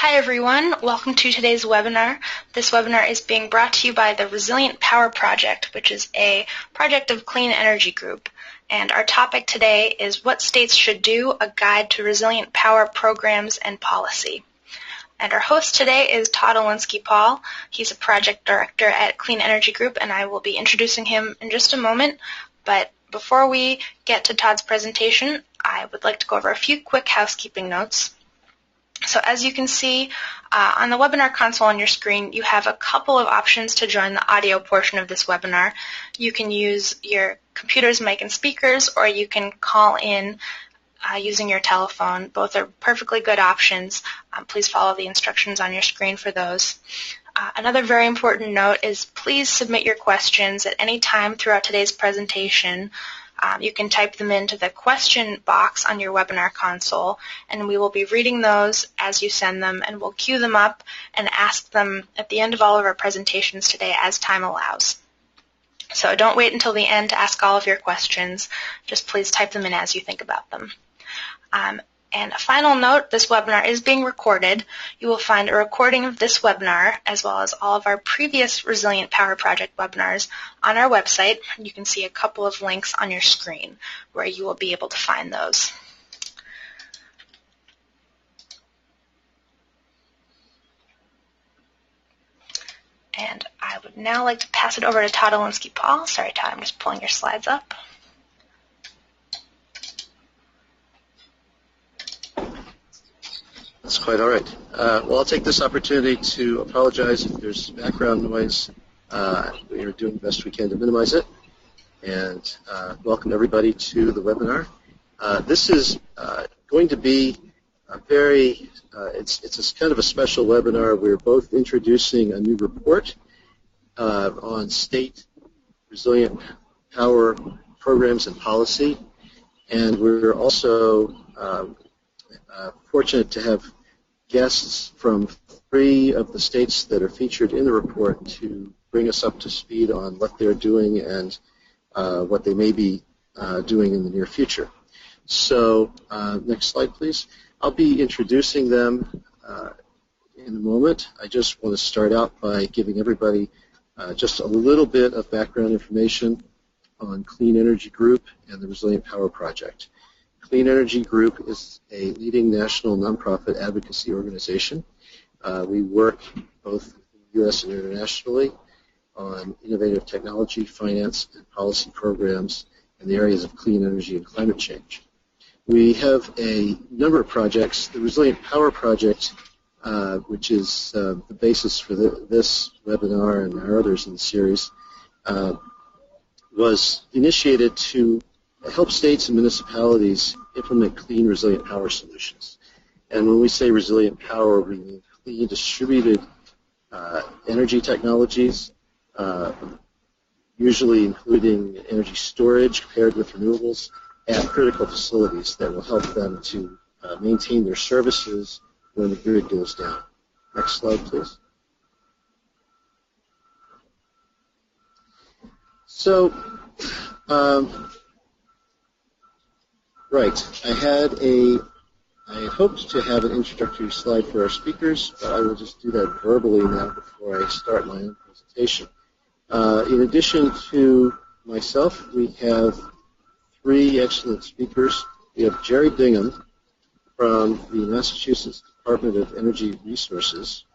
Hi everyone, welcome to today's webinar. This webinar is being brought to you by the Resilient Power Project, which is a project of Clean Energy Group. And our topic today is What States Should Do, a Guide to Resilient Power Programs and Policy. And our host today is Todd Olinsky-Paul. He's a project director at Clean Energy Group, and I will be introducing him in just a moment. But before we get to Todd's presentation, I would like to go over a few quick housekeeping notes. So as you can see on the webinar console on your screen, you have a couple of options to join the audio portion of this webinar. You can use your computer's mic and speakers, or you can call in using your telephone. Both are perfectly good options. Please follow the instructions on your screen for those. Another very important note is please submit your questions at any time throughout today's presentation. You can type them into the question box on your webinar console, and we will be reading those as you send them, and we'll queue them up and ask them at the end of all of our presentations today as time allows. So don't wait until the end to ask all of your questions. Just please type them in as you think about them. And a final note, this webinar is being recorded. You will find a recording of this webinar as well as all of our previous Resilient Power Project webinars on our website. You can see a couple of links on your screen where you will be able to find those. And I would now like to pass it over to Todd Olinsky-Paul. Sorry, Todd, I'm just pulling your slides up. That's quite all right. Well, I'll take this opportunity to apologize if there's background noise. We are doing the best we can to minimize it. And welcome everybody to the webinar. This is going to be a very, it's a kind of a special webinar. We're both introducing a new report on state resilient power programs and policy. And we're also fortunate to have guests from 3 of the states that are featured in the report to bring us up to speed on what they're doing and what they may be doing in the near future. So next slide, please. I'll be introducing them in a moment. I just want to start out by giving everybody just a little bit of background information on Clean Energy Group and the Resilient Power Project. Clean Energy Group is a leading national nonprofit advocacy organization. We work both in the U.S. and internationally on innovative technology, finance, and policy programs in the areas of clean energy and climate change. We have a number of projects. The Resilient Power Project, which is the basis for this webinar and our others in the series, was initiated to help states and municipalities implement clean, resilient power solutions. And when we say resilient power, we mean clean, distributed energy technologies, usually including energy storage paired with renewables at critical facilities that will help them to maintain their services when the grid goes down. Next slide, please. So, right, I hoped to have an introductory slide for our speakers, but I will just do that verbally now before I start my own presentation. In addition to myself, we have 3 excellent speakers. We have Gerry Bingham from the Massachusetts Department of Energy Resources.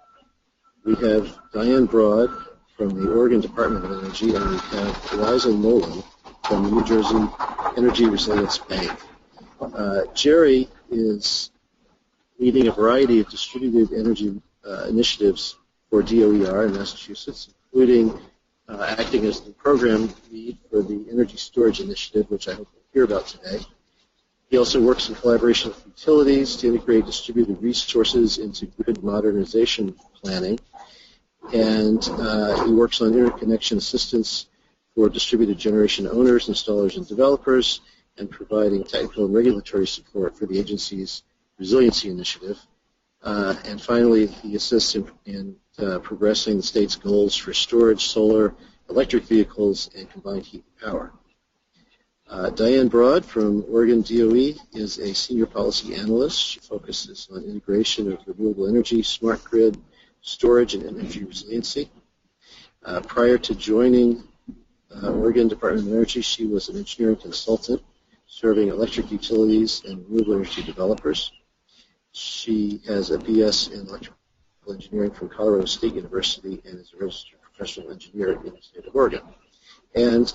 We have Diane Broad from the Oregon Department of Energy, and we have Liza Nolan from the New Jersey Energy Resilience Bank. Gerry is leading a variety of distributed energy initiatives for DOER in Massachusetts, including acting as the program lead for the Energy Storage Initiative, which I hope we'll hear about today. He also works in collaboration with utilities to integrate distributed resources into grid modernization planning, and he works on interconnection assistance for distributed generation owners, installers, and developers, and providing technical and regulatory support for the agency's Resiliency initiative. And finally, he assists in progressing the state's goals for storage, solar, electric vehicles, and combined heat and power. Diane Broad from Oregon DOE is a senior policy analyst. She focuses on integration of renewable energy, smart grid, storage, and energy resiliency. Prior to joining Oregon Department of Energy, she was an engineering consultant serving electric utilities and renewable energy developers. She has a BS in electrical engineering from Colorado State University and is a registered professional engineer in the state of Oregon. And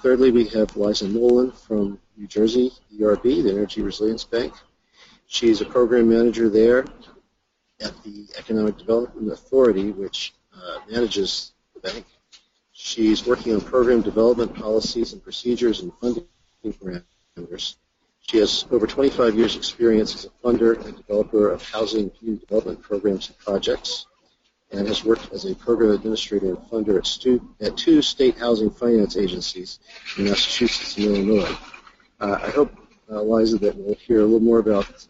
thirdly, we have Liza Nolan from New Jersey, ERB, the Energy Resilience Bank. She's a program manager there at the Economic Development Authority, which manages the bank. She's working on program development policies and procedures and funding parameters. She has over 25 years' experience as a funder and developer of housing and community development programs and projects, and has worked as a program administrator and funder at two state housing finance agencies in Massachusetts and Illinois. I hope, Liza, that we'll hear a little more about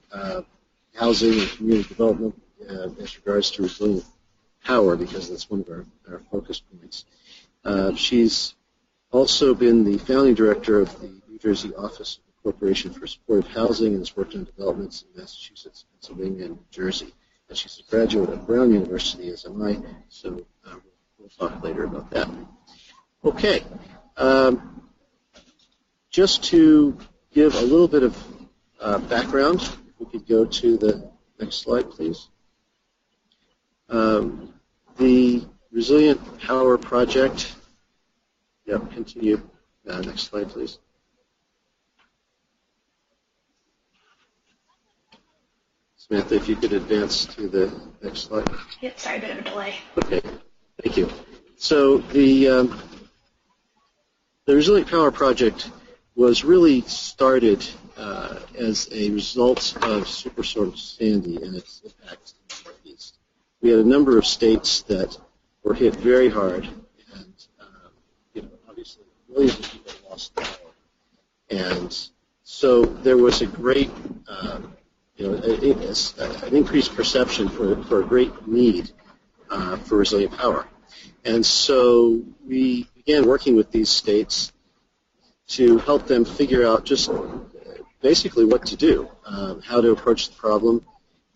housing and community development as regards to resilient power, because that's one of our focus points. She's also been the founding director of the New Jersey Office of the Corporation for Supportive Housing and has worked on developments in Massachusetts, Pennsylvania, and New Jersey. And she's a graduate of Brown University, as am I, so we'll talk later about that. Okay. Just to give a little bit of background, if we could go to the next slide, please. The Resilient Power Project, continue. Next slide, please. Samantha, if you could advance to the next slide. Yep, sorry, a bit of a delay. Okay, thank you. So the Resilient Power Project was really started as a result of Superstorm Sandy and its impact in the Northeast. We had a number of states that were hit very hard, and obviously millions of people lost power. And so there was a great an increased perception for a great need for resilient power. And so we began working with these states to help them figure out just basically what to do, how to approach the problem,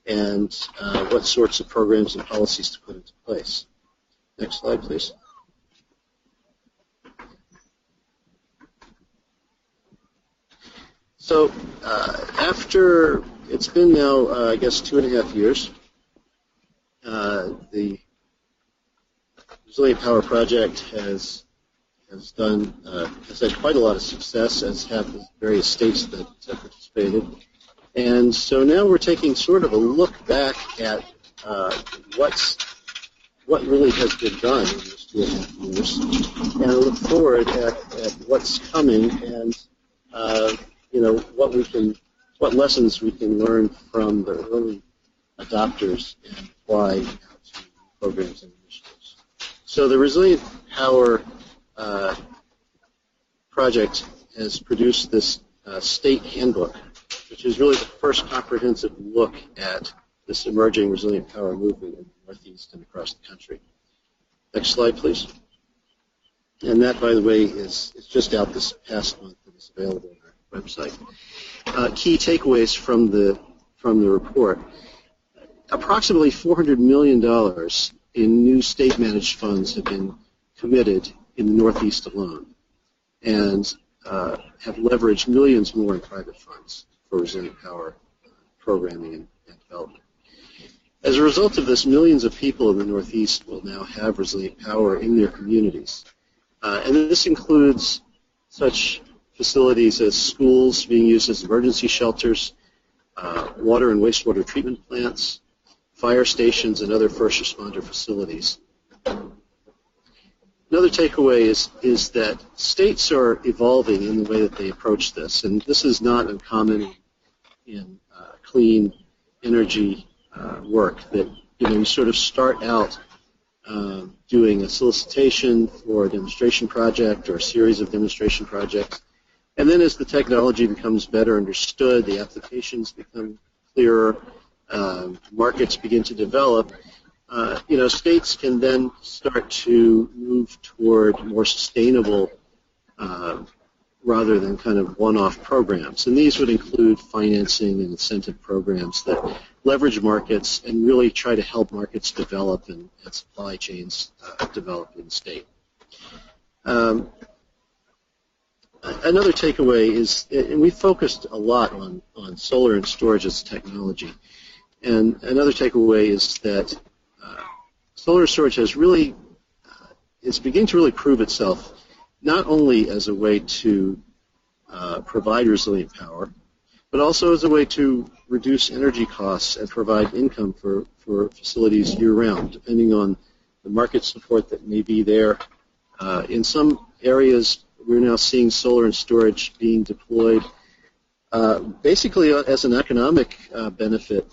and what sorts of programs and policies to put into place. Next slide, please. So after it's been now, I guess, 2.5 years. The Resilient Power Project has had quite a lot of success, as have the various states that have participated. And so now we're taking sort of a look back at what really has been done in these 2.5 years, and a look forward at what's coming, and what lessons we can learn from the early adopters and apply to programs and initiatives. So the Resilient Power Project has produced this state handbook, which is really the first comprehensive look at this emerging resilient power movement in the Northeast and across the country. Next slide, please. And that, by the way, is just out this past month and is available on our website. Key takeaways from the report. Approximately $400 million in new state-managed funds have been committed in the Northeast alone, and have leveraged millions more in private funds for resilient power programming and development. As a result of this, millions of people in the Northeast will now have resilient power in their communities. And this includes such facilities as schools being used as emergency shelters, water and wastewater treatment plants, fire stations, and other first responder facilities. Another takeaway is that states are evolving in the way that they approach this, and this is not uncommon in clean energy work, that you sort of start out doing a solicitation for a demonstration project or a series of demonstration projects. And then as the technology becomes better understood, the applications become clearer, markets begin to develop, states can then start to move toward more sustainable rather than kind of one-off programs. And these would include financing and incentive programs that leverage markets and really try to help markets develop and supply chains develop in the state. Another takeaway is, and we focused a lot on solar and storage as a technology, and another takeaway is that solar storage has really, it's beginning to really prove itself not only as a way to provide resilient power, but also as a way to reduce energy costs and provide income for facilities year-round, depending on the market support that may be there. In some areas, we're now seeing solar and storage being deployed basically as an economic benefit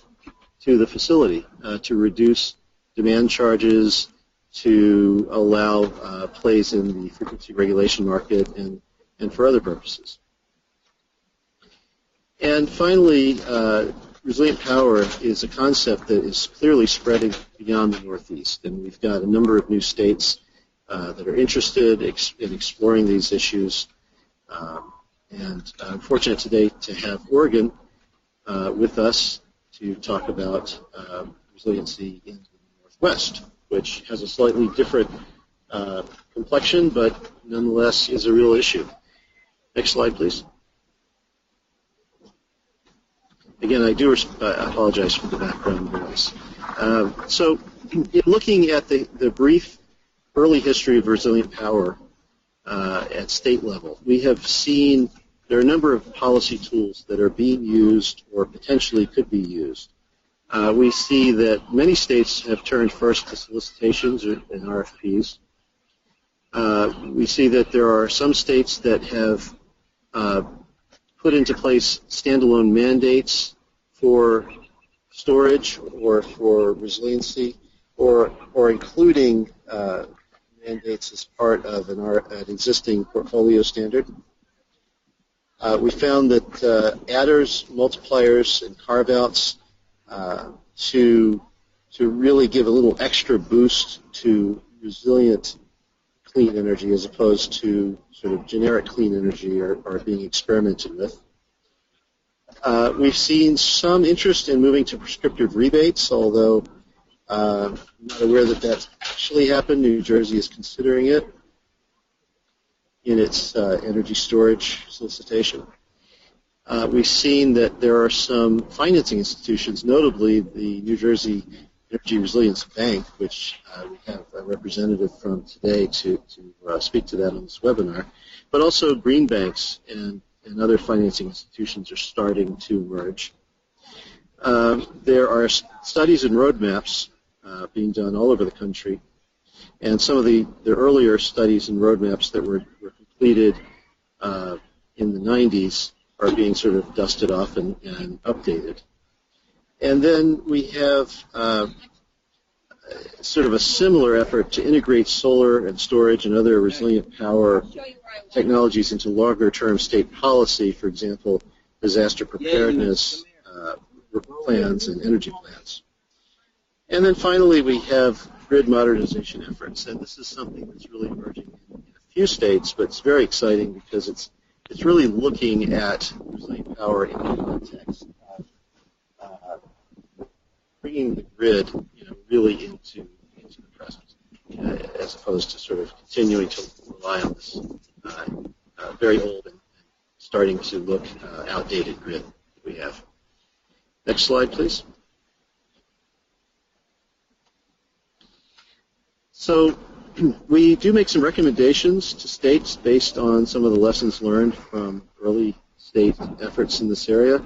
to the facility, to reduce demand charges, to allow plays in the frequency regulation market, and for other purposes. And finally, resilient power is a concept that is clearly spreading beyond the Northeast, and we've got a number of new states that are interested in exploring these issues. And I'm fortunate today to have Oregon with us to talk about resiliency in the Northwest, which has a slightly different complexion, but nonetheless is a real issue. Next slide, please. Again, I do apologize for the background noise. So in looking at the brief early history of resilient power at state level, we have seen there are a number of policy tools that are being used or potentially could be used. We see that many states have turned first to solicitations and RFPs. We see that there are some states that have put into place standalone mandates for storage or for resiliency, or including mandates as part of an existing portfolio standard. We found that adders, multipliers, and carve-outs to really give a little extra boost to resilient clean energy as opposed to sort of generic clean energy are being experimented with. We've seen some interest in moving to prescriptive rebates, although I'm not aware that that's actually happened. New Jersey is considering it in its energy storage solicitation. We've seen that there are some financing institutions, notably the New Jersey Energy Resilience Bank, which we have a representative from today to speak to that on this webinar, but also green banks and other financing institutions are starting to emerge. There are studies and roadmaps being done all over the country, and some of the earlier studies and roadmaps that were completed in the 90s are being sort of dusted off and updated. And then we have sort of a similar effort to integrate solar and storage and other resilient power technologies into longer-term state policy, for example, disaster preparedness plans and energy plans. And then finally, we have grid modernization efforts, and this is something that's really emerging in a few states, but it's very exciting because it's really looking at resilient power in the context of bringing the grid, really into the present, as opposed to sort of continuing to rely on this very old and starting to look outdated grid that we have. Next slide, please. So we do make some recommendations to states based on some of the lessons learned from early state efforts in this area.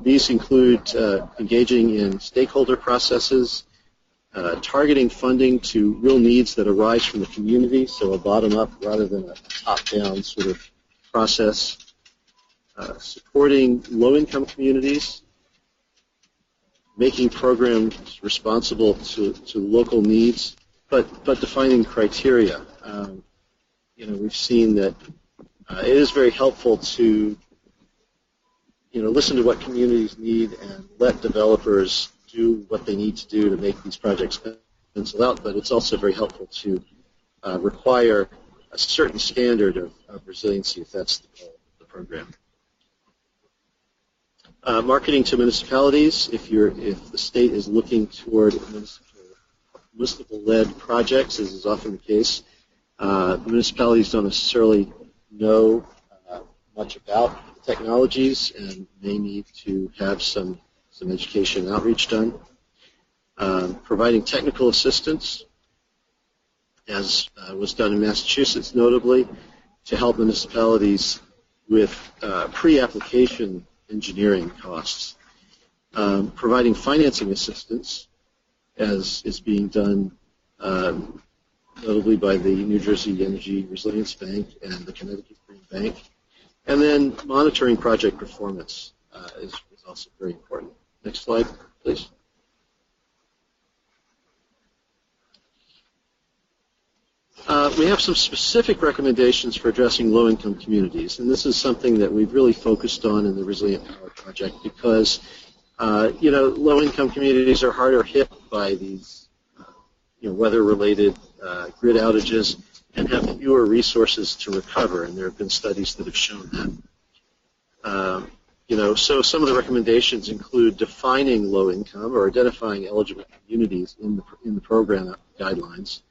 These include engaging in stakeholder processes, targeting funding to real needs that arise from the community, so a bottom-up rather than a top-down sort of process, supporting low-income communities, making programs responsible to local needs, but defining criteria. We've seen that it is very helpful to listen to what communities need and let developers do what they need to do to make these projects pencil out, but it's also very helpful to require a certain standard of resiliency if that's the goal of the program. Marketing to municipalities, if the state is looking toward municipal-led projects, as is often the case, municipalities don't necessarily know much about the technologies and may need to have some education and outreach done. Providing technical assistance, as was done in Massachusetts notably, to help municipalities with pre-application engineering costs. Providing financing assistance, as is being done notably by the New Jersey Energy Resilience Bank and the Connecticut Green Bank. And then monitoring project performance is also very important. Next slide, please. We have some specific recommendations for addressing low-income communities, and this is something that we've really focused on in the Resilient Power Project because, low-income communities are harder hit by these, weather-related grid outages and have fewer resources to recover, and there have been studies that have shown that. So some of the recommendations include defining low-income or identifying eligible communities in the program guidelines.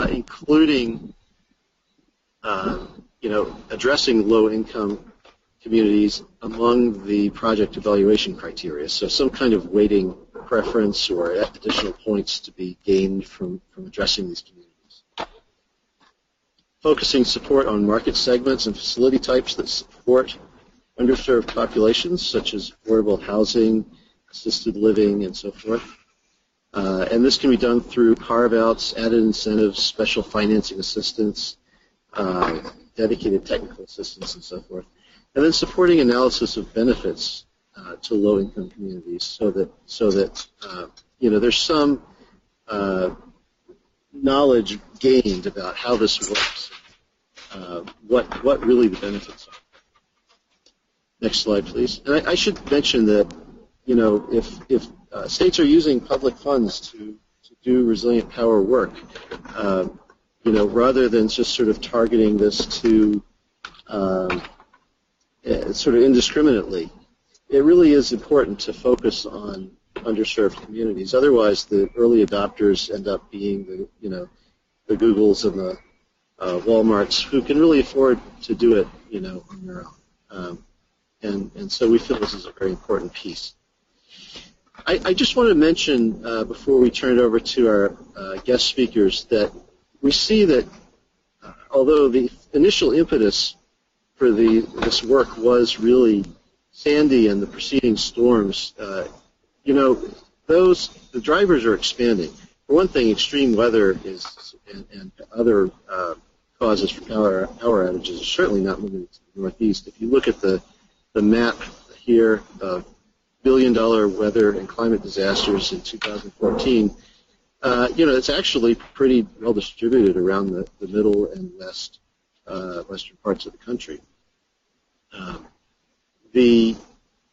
Including, addressing low-income communities among the project evaluation criteria. So some kind of weighting preference or additional points to be gained from addressing these communities. Focusing support on market segments and facility types that support underserved populations, such as affordable housing, assisted living, and so forth. And this can be done through carve-outs, added incentives, special financing assistance, dedicated technical assistance, and so forth. And then supporting analysis of benefits to low-income communities, so that there's some knowledge gained about how this works, what really the benefits are. Next slide, please. And I should mention that if states are using public funds to do resilient power work, rather than just sort of targeting this to sort of indiscriminately, it really is important to focus on underserved communities. Otherwise, the early adopters end up being the Googles and the Walmarts who can really afford to do it, on their own. And so we feel this is a very important piece. I just want to mention, before we turn it over to our guest speakers, that we see that although the initial impetus for this work was really Sandy and the preceding storms, the drivers are expanding. For one thing, extreme weather and other causes for power outages are certainly not limited to the Northeast. If you look at the map here of billion-dollar weather and climate disasters in 2014, it's actually pretty well distributed around the middle and western parts of the country. And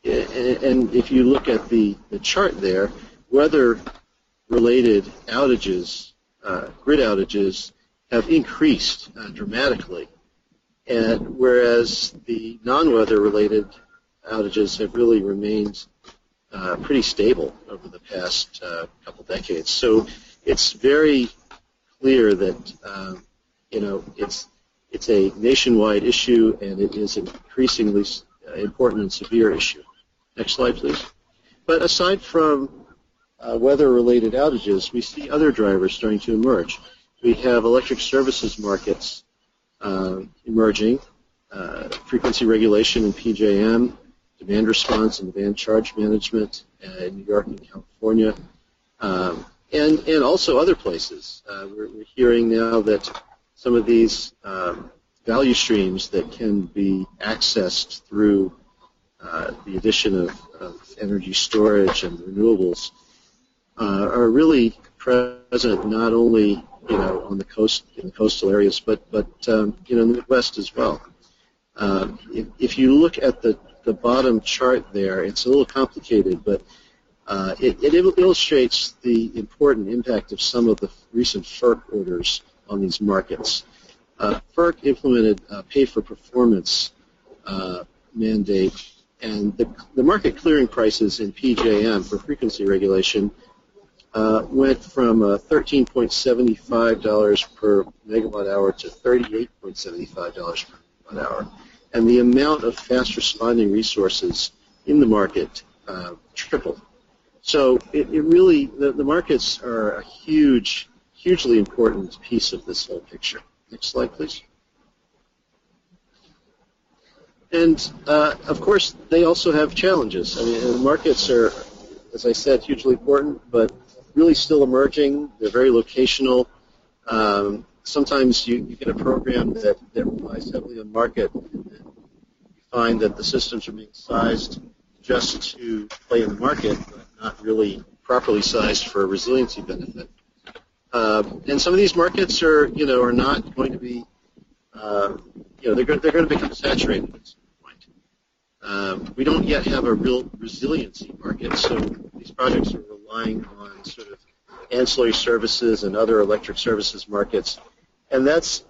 if you look at the chart there, weather-related outages, grid outages, have increased dramatically, and whereas the non-weather-related outages have really remained pretty stable over the past couple decades. So it's very clear that it's a nationwide issue, and it is an increasingly important and severe issue. Next slide, please. But aside from weather-related outages, we see other drivers starting to emerge. We have electric services markets emerging, frequency regulation in PJM, demand response and demand charge management in New York and California, and also other places. We're hearing now that some of these value streams that can be accessed through the addition of energy storage and renewables are really present not only on the coast, in the coastal areas, but in the Midwest as well. If you look at the bottom chart there, it's a little complicated, but it illustrates the important impact of some of the recent FERC orders on these markets. FERC implemented a pay-for-performance mandate, and the market clearing prices in PJM for frequency regulation went from $13.75 per megawatt hour to $38.75 per megawatt hour. And the amount of fast-responding resources in the market tripled. So it really, the markets are a hugely important piece of this whole picture. Next slide, please. And, of course, they also have challenges. I mean, the markets are, as I said, hugely important, but really still emerging. They're very locational. Sometimes you get a program that relies heavily on market, and you find that the systems are being sized just to play in the market, but not really properly sized for a resiliency benefit. And some of these markets are not going to be, they're going to become saturated at some point. We don't yet have a real resiliency market, so these projects are relying on sort of ancillary services and other electric services markets, and that's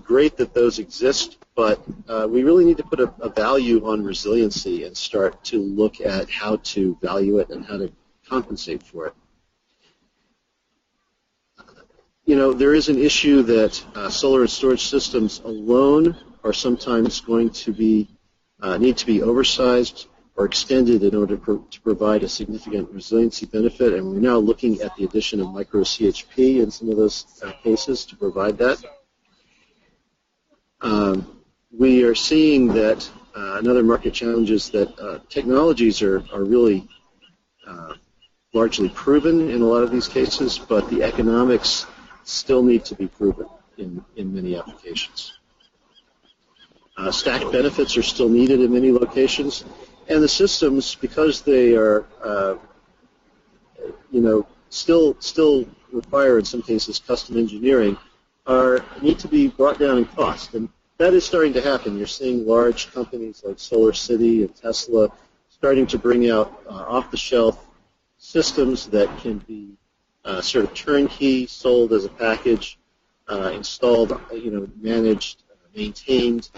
great that those exist, but we really need to put a value on resiliency and start to look at how to value it and how to compensate for it. There is an issue that solar and storage systems alone are sometimes going to be need to be oversized or extended in order to provide a significant resiliency benefit, and we're now looking at the addition of micro CHP in some of those cases to provide that. We are seeing that another market challenge is that technologies are really largely proven in a lot of these cases, but the economics still need to be proven in many applications. Stacked benefits are still needed in many locations, and the systems, because they are, still require in some cases custom engineering, need to be brought down in cost, and that is starting to happen. You're seeing large companies like SolarCity and Tesla starting to bring out off-the-shelf systems that can be sort of turnkey, sold as a package, installed, managed, maintained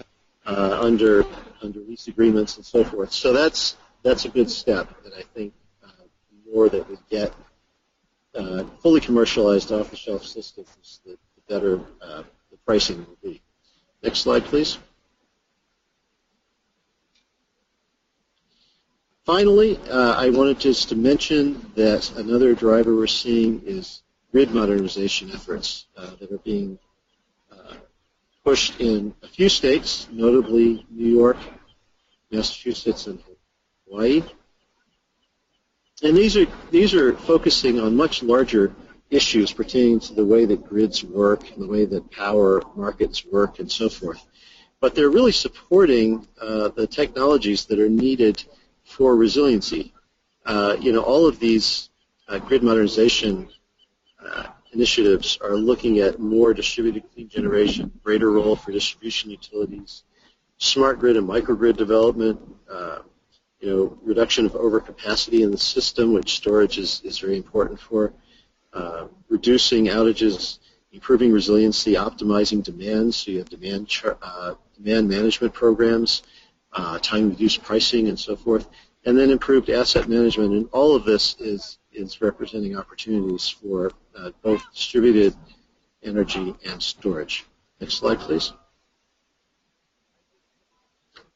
under lease agreements and so forth. So that's a good step, and I think the more that we get fully commercialized off-the-shelf systems, the better the pricing will be. Next slide, please. Finally, I wanted just to mention that another driver we're seeing is grid modernization efforts that are being pushed in a few states, notably New York, Massachusetts, and Hawaii. And these are focusing on much larger issues pertaining to the way that grids work and the way that power markets work and so forth. But they're really supporting the technologies that are needed for resiliency. All of these grid modernization initiatives are looking at more distributed clean generation, greater role for distribution utilities, smart grid and microgrid development, reduction of overcapacity in the system, which storage is very important for, reducing outages, improving resiliency, optimizing demand, so you have demand management programs, time-reduced pricing, and so forth, and then improved asset management. And all of this is representing opportunities for both distributed energy and storage. Next slide, please.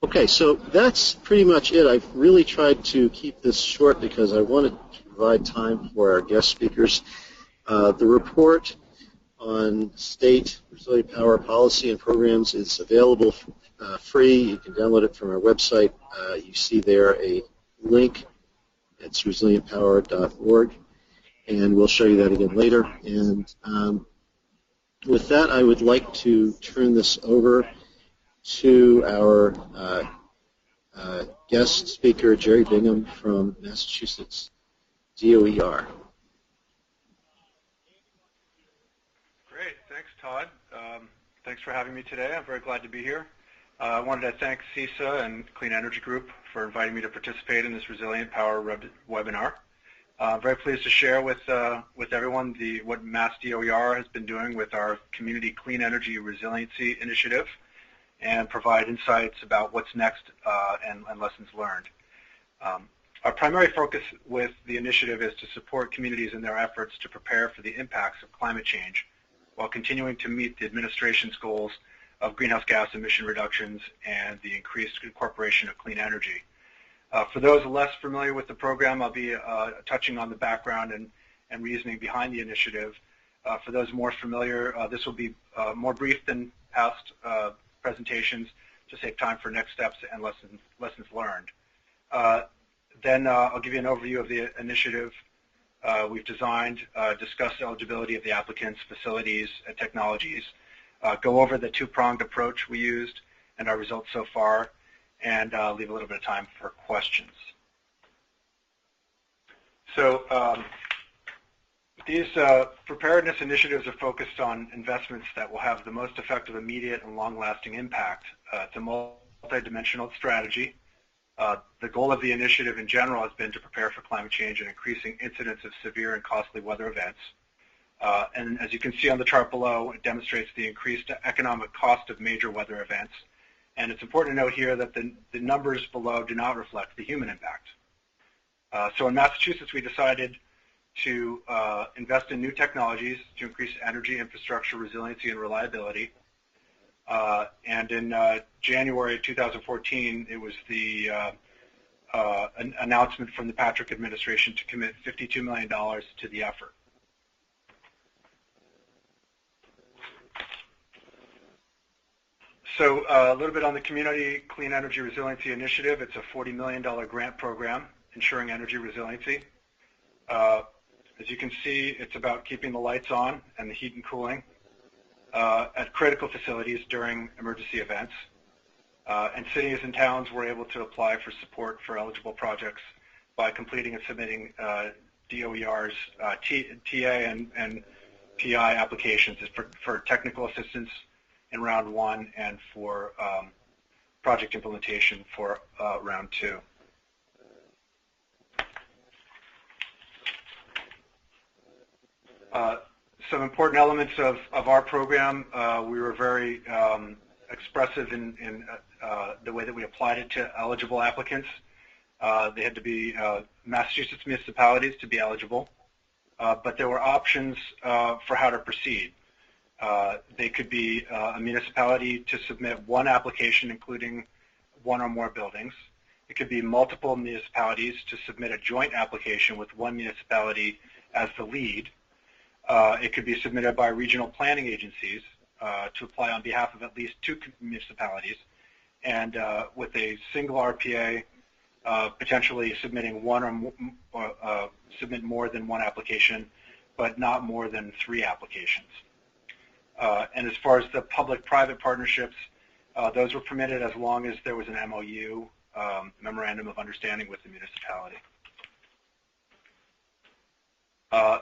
Okay, so that's pretty much it. I've really tried to keep this short because I wanted to provide time for our guest speakers. The report on state resilient power policy and programs is available free. You can download it from our website. You see there a link. It's resilientpower.org, and we'll show you that again later. And with that, I would like to turn this over to our guest speaker, Gerry Bingham from Massachusetts DOER. Great. Thanks, Todd. Thanks for having me today. I'm very glad to be here. I wanted to thank CISA and Clean Energy Group for inviting me to participate in this Resilient Power webinar. I'm very pleased to share with everyone what Mass DOER has been doing with our Community Clean Energy Resiliency Initiative and provide insights about what's next and lessons learned. Our primary focus with the initiative is to support communities in their efforts to prepare for the impacts of climate change while continuing to meet the administration's goals of greenhouse gas emission reductions and the increased incorporation of clean energy. For those less familiar with the program, I'll be touching on the background and reasoning behind the initiative. For those more familiar, this will be more brief than past presentations to save time for next steps and lessons learned. Then I'll give you an overview of the initiative we've designed, discuss eligibility of the applicants, facilities, and technologies, go over the two-pronged approach we used and our results so far, and leave a little bit of time for questions. So these preparedness initiatives are focused on investments that will have the most effective immediate and long-lasting impact. It's a multi-dimensional strategy. The goal of the initiative in general has been to prepare for climate change and increasing incidence of severe and costly weather events. And as you can see on the chart below, it demonstrates the increased economic cost of major weather events. And it's important to note here that the numbers below do not reflect the human impact. So in Massachusetts, we decided to invest in new technologies to increase energy infrastructure resiliency and reliability. And in January 2014, it was the an announcement from the Patrick administration to commit $52 million to the effort. So a little bit on the Community Clean Energy Resiliency Initiative. It's a $40 million grant program ensuring energy resiliency. As you can see, it's about keeping the lights on and the heat and cooling at critical facilities during emergency events. And cities and towns were able to apply for support for eligible projects by completing and submitting DOER's TA and PI applications for technical assistance in round one and for project implementation for round two. Some important elements of our program, we were very expressive in the way that we applied it to eligible applicants. They had to be Massachusetts municipalities to be eligible, but there were options for how to proceed. They could be a municipality to submit one application including one or more buildings. It could be multiple municipalities to submit a joint application with one municipality as the lead. It could be submitted by regional planning agencies to apply on behalf of at least two municipalities, and with a single RPA, potentially submitting one or submit more than one application, but not more than 3 applications. And as far as the public-private partnerships, those were permitted as long as there was an MOU, Memorandum of Understanding with the municipality.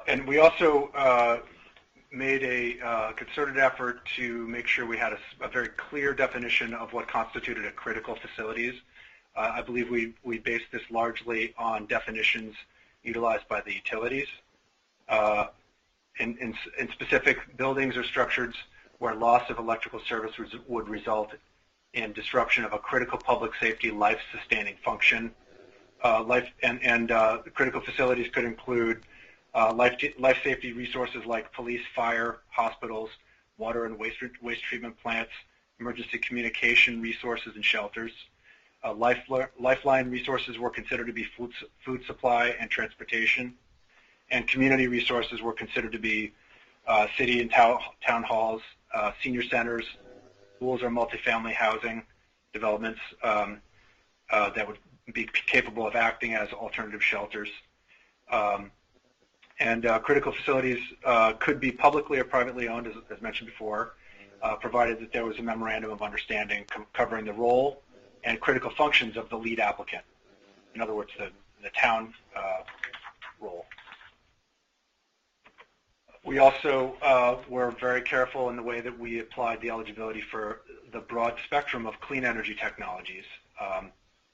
And we also made a concerted effort to make sure we had a very clear definition of what constituted a critical facilities. I believe we based this largely on definitions utilized by the utilities. In specific buildings or structures where loss of electrical service would result in disruption of a critical public safety life-sustaining function. Critical facilities could include life safety resources like police, fire, hospitals, water and waste treatment plants, emergency communication resources and shelters. Lifeline resources were considered to be food supply and transportation, and community resources were considered to be city and town halls, senior centers, schools or multifamily housing developments that would be capable of acting as alternative shelters. And critical facilities could be publicly or privately owned, as mentioned before, provided that there was a memorandum of understanding covering the role and critical functions of the lead applicant. In other words, the town role. We also were very careful in the way that we applied the eligibility for the broad spectrum of clean energy technologies.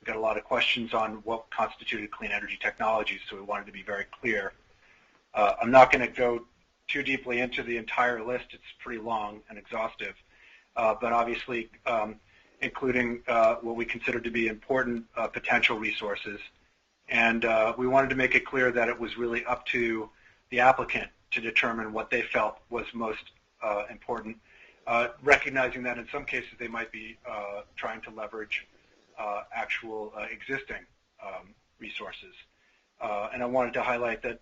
we got a lot of questions on what constituted clean energy technologies, so we wanted to be very clear. I'm not going to go too deeply into the entire list. It's pretty long and exhaustive, but obviously including what we consider to be important potential resources. And we wanted to make it clear that it was really up to the applicant to determine what they felt was most important, recognizing that in some cases they might be trying to leverage actual existing resources. And I wanted to highlight that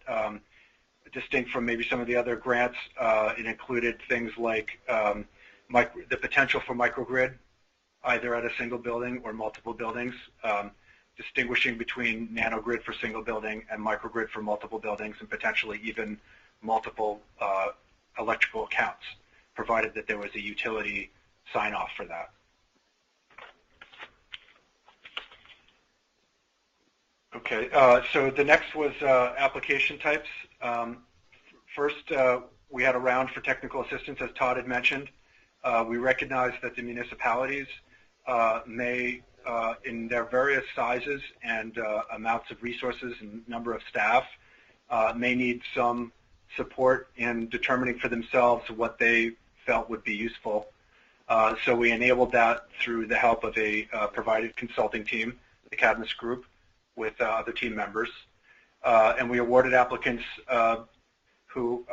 distinct from maybe some of the other grants, it included things like the potential for microgrid, either at a single building or multiple buildings, distinguishing between nanogrid for single building and microgrid for multiple buildings, and potentially even multiple electrical accounts, provided that there was a utility sign-off for that. Okay, so the next was application types. First, we had a round for technical assistance, as Todd had mentioned. We recognize that the municipalities may, in their various sizes and amounts of resources and number of staff, may need some support in determining for themselves what they felt would be useful. So we enabled that through the help of a provided consulting team, the Cadmus Group, with other team members. And we awarded applicants who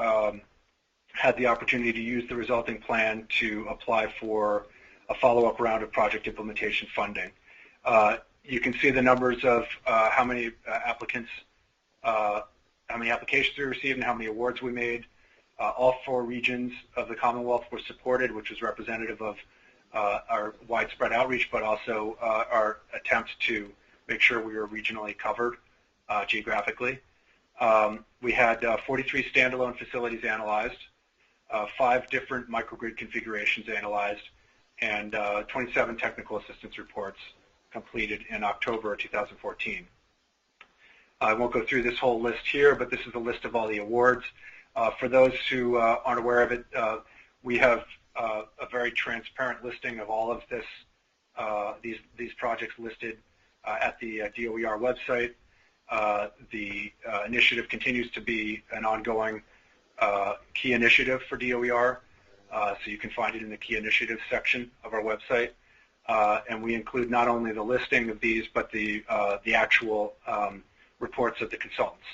had the opportunity to use the resulting plan to apply for a follow-up round of project implementation funding. You can see the numbers of how many applications we received and how many awards we made. All 4 regions of the Commonwealth were supported, which was representative of our widespread outreach, but also our attempt to make sure we were regionally covered geographically. We had 43 standalone facilities analyzed, 5 different microgrid configurations analyzed, and 27 technical assistance reports completed in October 2014. I won't go through this whole list here, but this is a list of all the awards. For those who aren't aware of it, we have a very transparent listing of all of these projects listed at the DOER website. The initiative continues to be an ongoing key initiative for DOER, so you can find it in the key initiatives section of our website. And we include not only the listing of these, but the actual reports of the consultants.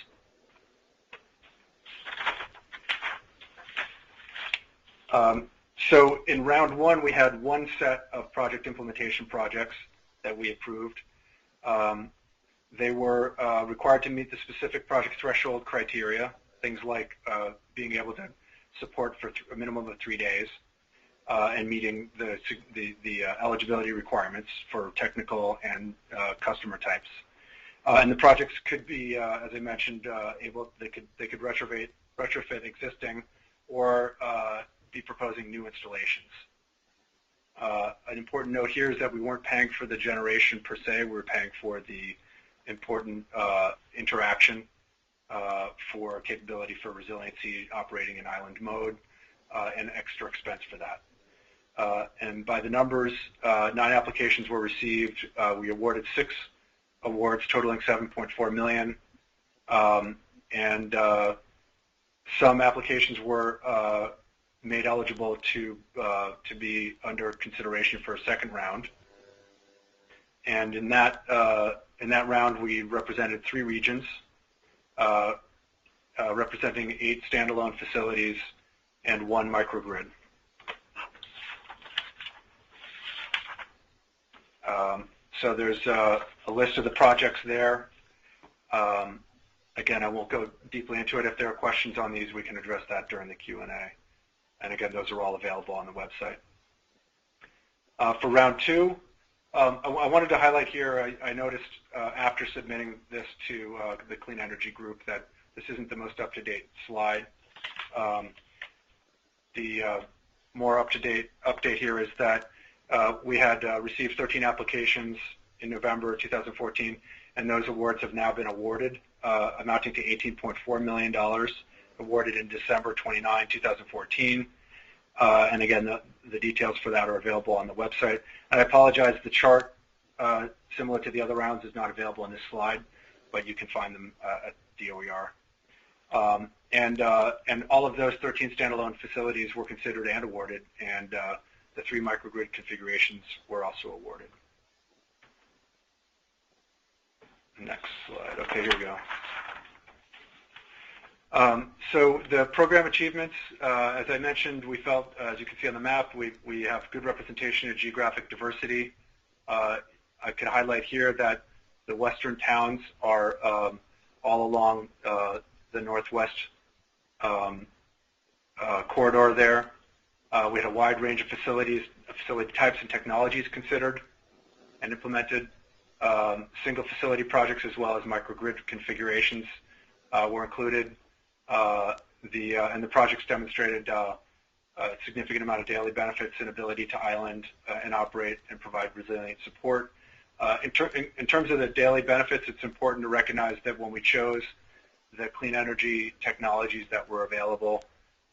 So in round 1, we had 1 set of project implementation projects that we approved. They were required to meet the specific project threshold criteria, things like being able to support for a minimum of 3 days and meeting the eligibility requirements for technical and customer types. And the projects could be, as I mentioned, they could retrofit existing or be proposing new installations. An important note here is that we weren't paying for the generation per se. We were paying for the important interaction for capability for resiliency operating in island mode and extra expense for that. And by the numbers, 9 applications were received. We awarded 6 awards totaling $7.4 million. And some applications were made eligible to be under consideration for a second round. And in that round, we represented 3 regions, representing 8 standalone facilities and 1 microgrid. So there's a list of the projects there. Again, I won't go deeply into it. If there are questions on these, we can address that during the Q&A. And again, those are all available on the website. For round 2, I wanted to highlight here, I noticed after submitting this to the Clean Energy Group that this isn't the most up-to-date slide. The more up-to-date update here is that we had received 13 applications in November 2014, and those awards have now been awarded, amounting to $18.4 million, awarded in December 29, 2014. And again, the details for that are available on the website. And I apologize, the chart similar to the other rounds, is not available in this slide, but you can find them at DOER. And all of those 13 standalone facilities were considered and awarded, and the 3 microgrid configurations were also awarded. Next slide. Okay, here we go. So the program achievements, as I mentioned, we felt, as you can see on the map, we have good representation of geographic diversity. I could highlight here that the western towns are all along the northwest corridor there. We had a wide range of facility types and technologies considered and implemented. Single facility projects as well as microgrid configurations were included. And the projects demonstrated a significant amount of daily benefits and ability to island and operate and provide resilient support. In terms of the daily benefits, it's important to recognize that when we chose the clean energy technologies that were available,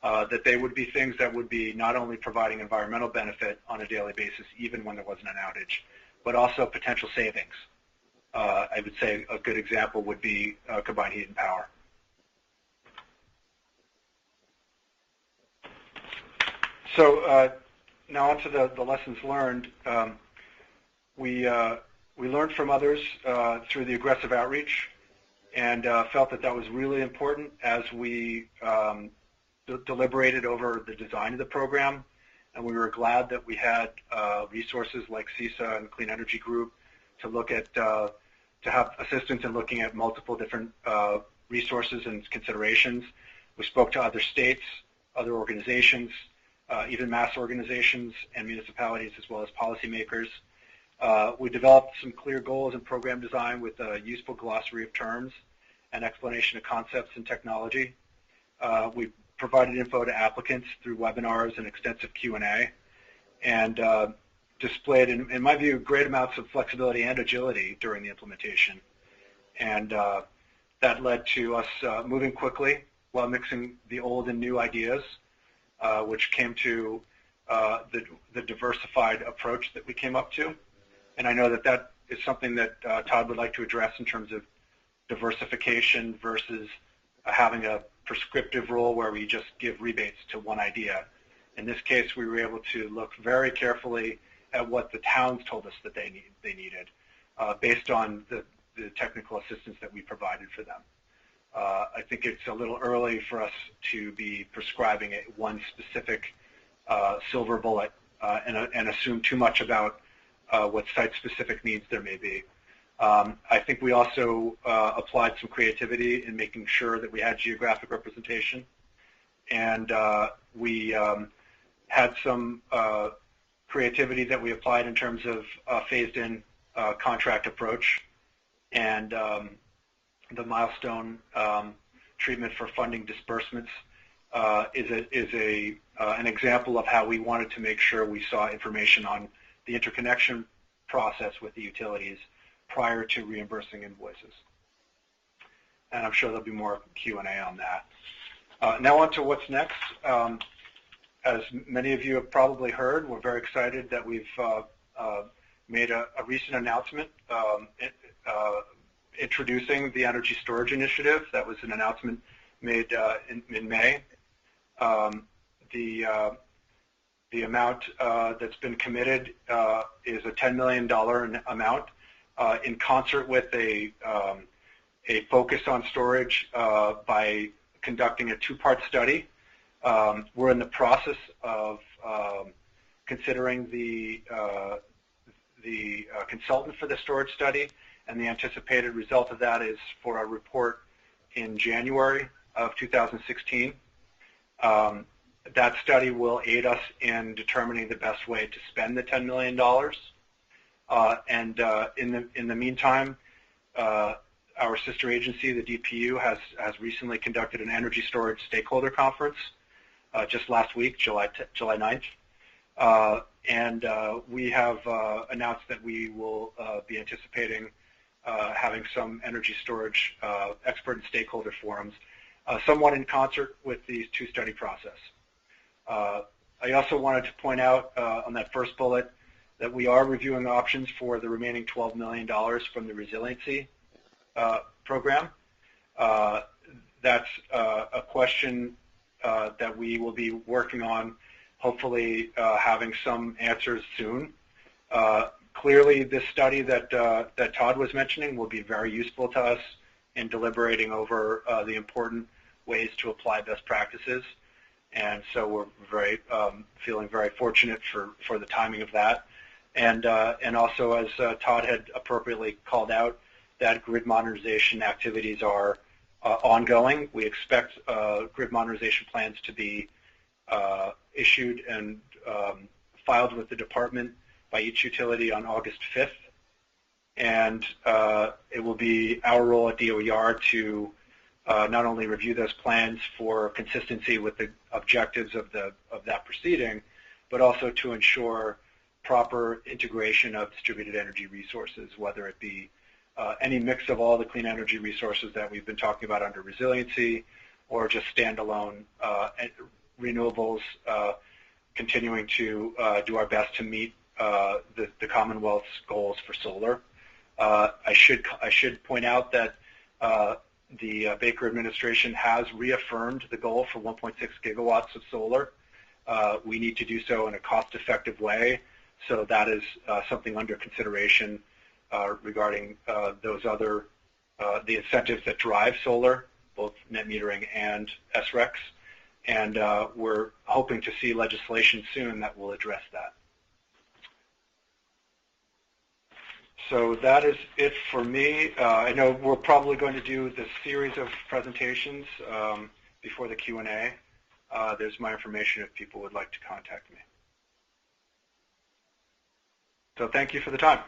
that they would be things that would be not only providing environmental benefit on a daily basis, even when there wasn't an outage, but also potential savings. I would say a good example would be combined heat and power. So now onto the lessons learned. We learned from others through the aggressive outreach, and felt that was really important as we deliberated over the design of the program. And we were glad that we had resources like CISA and Clean Energy Group to look at, to have assistance in looking at multiple different resources and considerations. We spoke to other states, other organizations, even mass organizations and municipalities, as well as policymakers. We developed some clear goals in program design with a useful glossary of terms and explanation of concepts and technology. We provided info to applicants through webinars and extensive Q&A, and displayed, in my view, great amounts of flexibility and agility during the implementation. And that led to us moving quickly while mixing the old and new ideas, which came to the diversified approach that we came up to. And I know that is something that Todd would like to address in terms of diversification versus having a prescriptive role where we just give rebates to one idea. In this case, we were able to look very carefully at what the towns told us that they needed, based on the technical assistance that we provided for them. I think it's a little early for us to be prescribing one specific silver bullet and assume too much about what site-specific needs there may be. I think we also applied some creativity in making sure that we had geographic representation, and we had some creativity that we applied in terms of phased-in contract approach, and the milestone treatment for funding disbursements is an example of how we wanted to make sure we saw information on the interconnection process with the utilities prior to reimbursing invoices. And I'm sure there'll be more Q&A on that. Now on to what's next. As many of you have probably heard, we're very excited that we've made a recent announcement introducing the Energy Storage Initiative. That was an announcement made in May. The amount that's been committed is a $10 million amount in concert with a focus on storage by conducting a two-part study. We're in the process of considering the consultant for the storage study, and the anticipated result of that is for a report in January of 2016. That study will aid us in determining the best way to spend the $10 million. In the meantime, our sister agency, the DPU, has recently conducted an energy storage stakeholder conference just last week, July 9th. We have announced that we will be anticipating having some energy storage expert and stakeholder forums, somewhat in concert with these two study process. I also wanted to point out on that first bullet that we are reviewing options for the remaining $12 million from the Resiliency program. That's a question that we will be working on, hopefully having some answers soon. Clearly, this study that Todd was mentioning will be very useful to us in deliberating over the important ways to apply best practices. And so we're feeling very fortunate for the timing of that. And also, as Todd had appropriately called out, that grid modernization activities are ongoing. We expect grid modernization plans to be issued and filed with the department by each utility on August 5th. And it will be our role at DOER to not only review those plans for consistency with the objectives of that proceeding, but also to ensure proper integration of distributed energy resources, whether it be any mix of all the clean energy resources that we've been talking about under Resiliency, or just standalone renewables, continuing to do our best to meet the Commonwealth's goals for solar. I should point out that the Baker administration has reaffirmed the goal for 1.6 gigawatts of solar. We need to do so in a cost-effective way, so that is something under consideration regarding those other the incentives that drive solar, both net metering and SRECs, and we're hoping to see legislation soon that will address that. So that is it for me. I know we're probably going to do this series of presentations before the Q&A. There's my information if people would like to contact me. So thank you for the time.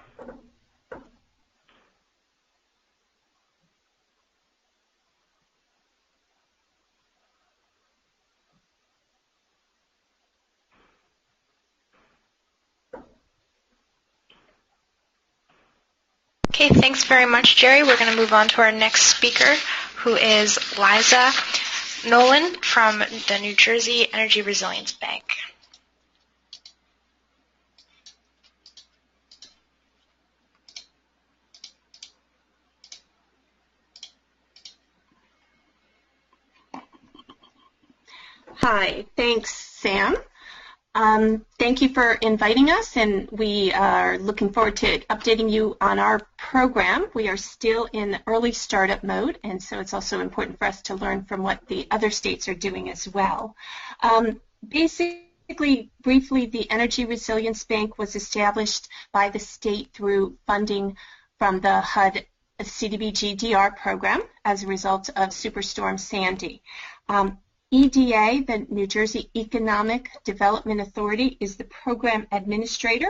Okay, thanks very much, Gerry. We're going to move on to our next speaker, who is Liza Nolan from the New Jersey Energy Resilience Bank. Hi, thanks, Sam. Thank you for inviting us, and we are looking forward to updating you on our program. We are still in early startup mode, and so it's also important for us to learn from what the other states are doing as well. Basically, briefly, the Energy Resilience Bank was established by the state through funding from the HUD CDBG-DR program as a result of Superstorm Sandy. EDA, the New Jersey Economic Development Authority, is the program administrator,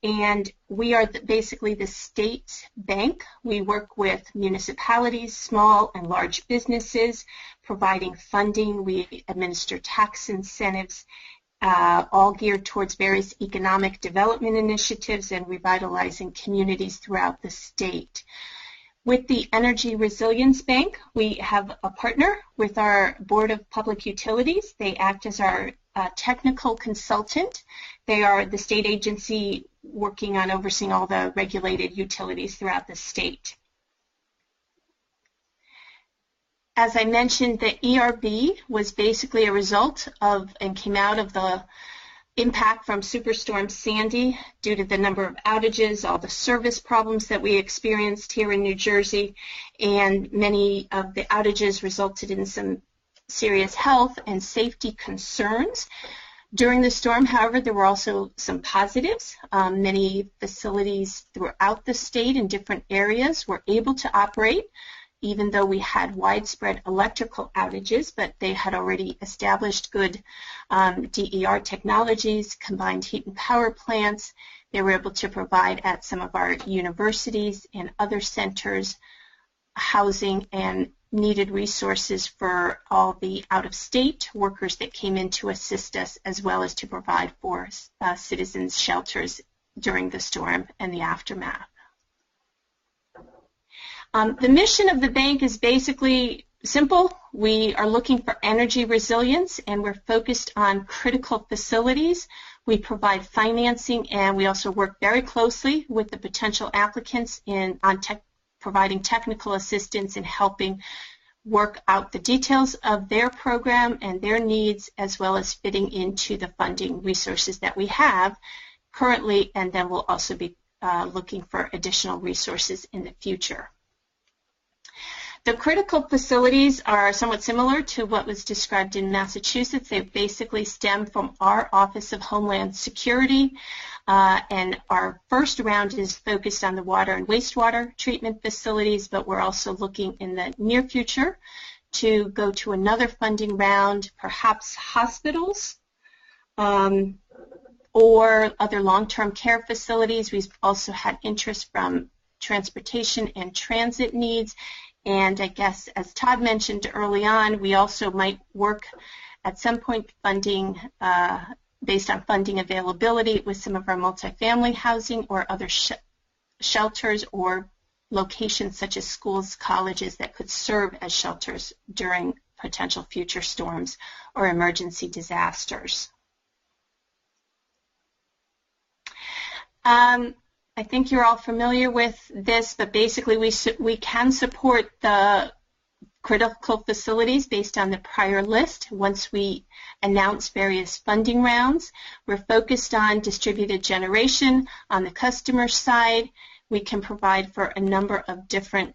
and we are basically the state bank. We work with municipalities, small and large businesses, providing funding. We administer tax incentives, all geared towards various economic development initiatives and revitalizing communities throughout the state. With the Energy Resilience Bank, we have a partner with our Board of Public Utilities. They act as our technical consultant. They are the state agency working on overseeing all the regulated utilities throughout the state. As I mentioned, the ERB was basically a result of and came out of the impact from Superstorm Sandy due to the number of outages, all the service problems that we experienced here in New Jersey, and many of the outages resulted in some serious health and safety concerns. During the storm, however, there were also some positives. Many facilities throughout the state in different areas were able to operate, even though we had widespread electrical outages, but they had already established good DER technologies, combined heat and power plants. They were able to provide at some of our universities and other centers housing and needed resources for all the out-of-state workers that came in to assist us, as well as to provide for citizens' shelters during the storm and the aftermath. The mission of the bank is basically simple. We are looking for energy resilience, and we're focused on critical facilities We provide financing, and we also work very closely with the potential applicants on providing technical assistance and helping work out the details of their program and their needs, as well as fitting into the funding resources that we have currently, and then we'll also be looking for additional resources in the future. The critical facilities are somewhat similar to what was described in Massachusetts. They basically stem from our Office of Homeland Security, and our first round is focused on the water and wastewater treatment facilities, but we're also looking in the near future to go to another funding round, perhaps hospitals or other long-term care facilities. We've also had interest from transportation and transit needs. And I guess, as Todd mentioned early on, we also might work at some point funding, based on funding availability, with some of our multifamily housing or other shelters or locations such as schools, colleges that could serve as shelters during potential future storms or emergency disasters. I think you're all familiar with this, but basically we can support the critical facilities based on the prior list once we announce various funding rounds. We're focused on distributed generation on the customer side. We can provide for a number of different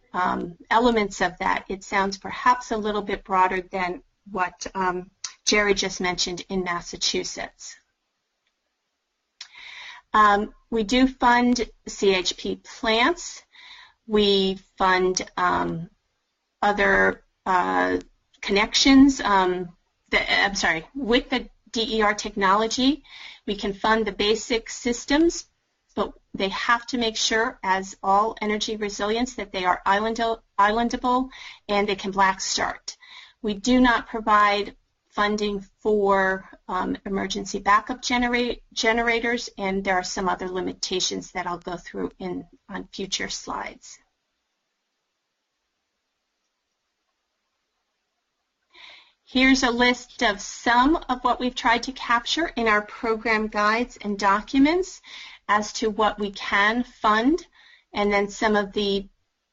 elements of that. It sounds perhaps a little bit broader than what Gerry just mentioned in Massachusetts. We do fund CHP plants. We fund other connections. With the DER technology, we can fund the basic systems, but they have to make sure, as all energy resilience, that they are islandable and they can black start. We do not provide funding for emergency backup generators, and there are some other limitations that I'll go through on future slides. Here's a list of some of what we've tried to capture in our program guides and documents as to what we can fund, and then some of the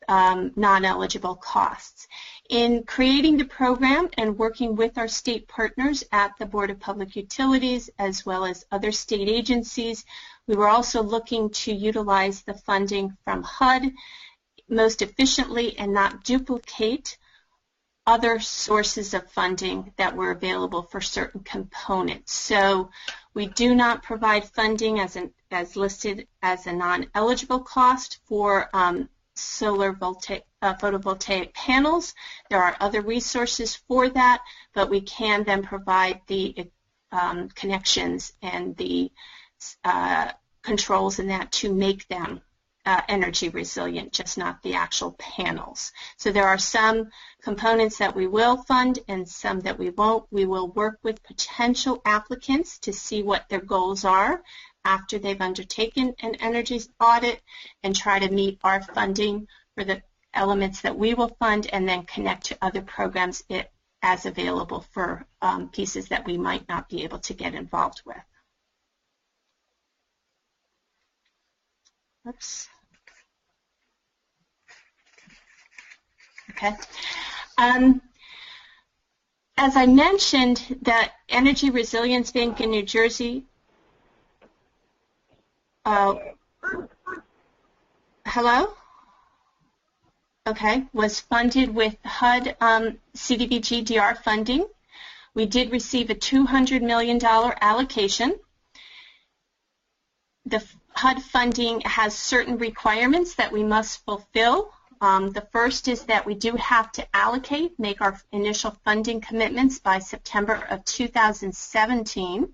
non-eligible costs. In creating the program and working with our state partners at the Board of Public Utilities as well as other state agencies, we were also looking to utilize the funding from HUD most efficiently and not duplicate other sources of funding that were available for certain components. So we do not provide funding as listed as a non-eligible cost for solar photovoltaic panels. There are other resources for that, but we can then provide the connections and the controls in that to make them energy resilient, just not the actual panels. So there are some components that we will fund and some that we won't. We will work with potential applicants to see what their goals are after they've undertaken an energy audit and try to meet our funding for the elements that we will fund, and then connect to other programs as available for pieces that we might not be able to get involved with. Oops. Okay. As I mentioned, that Energy Resilience Bank in New Jersey, hello? Okay, was funded with HUD CDBG DR funding. We did receive a $200 million allocation. The HUD funding has certain requirements that we must fulfill. The first is that we do have to make our initial funding commitments by September of 2017.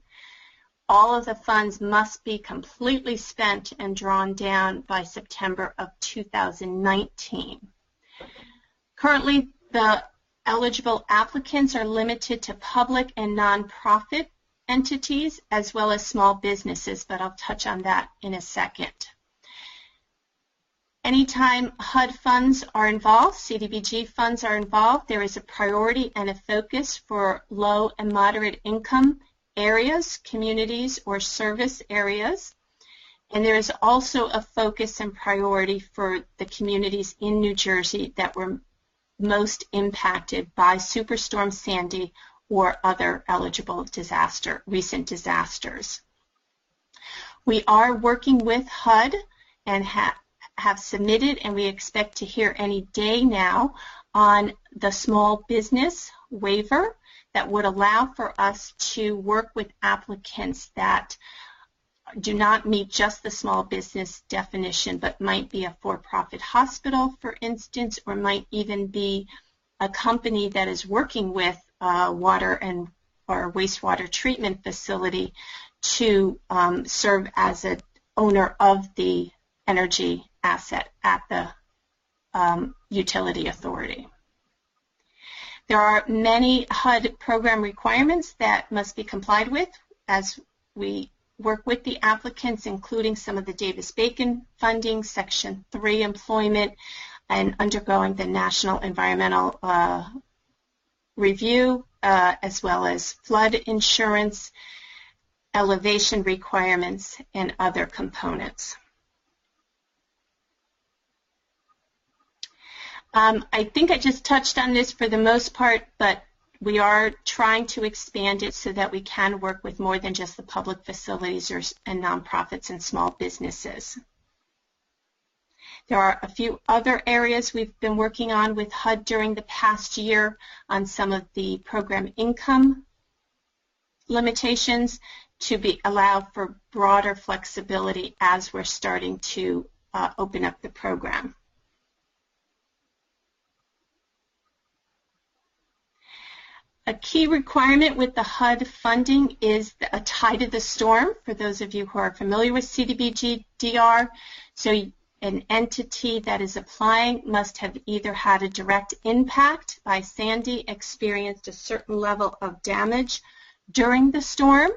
All of the funds must be completely spent and drawn down by September of 2019. Currently, the eligible applicants are limited to public and nonprofit entities as well as small businesses, but I'll touch on that in a second. Anytime HUD funds are involved, CDBG funds are involved, there is a priority and a focus for low and moderate income areas, communities, or service areas. And there is also a focus and priority for the communities in New Jersey that were most impacted by Superstorm Sandy or other eligible recent disasters. We are working with HUD and have submitted, and we expect to hear any day now, on the small business waiver that would allow for us to work with applicants that do not meet just the small business definition, but might be a for-profit hospital, for instance, or might even be a company that is working with water and or wastewater treatment facility to serve as an owner of the energy asset at the utility authority. There are many HUD program requirements that must be complied with as we work with the applicants, including some of the Davis-Bacon funding, Section 3 employment, and undergoing the National Environmental Review, as well as flood insurance, elevation requirements, and other components. I think I just touched on this for the most part, but we are trying to expand it so that we can work with more than just the public facilities and nonprofits and small businesses. There are a few other areas we've been working on with HUD during the past year on some of the program income limitations to allow for broader flexibility as we're starting to open up the program. A key requirement with the HUD funding is a tie to the storm, for those of you who are familiar with CDBG-DR. So an entity that is applying must have either had a direct impact by Sandy, experienced a certain level of damage during the storm,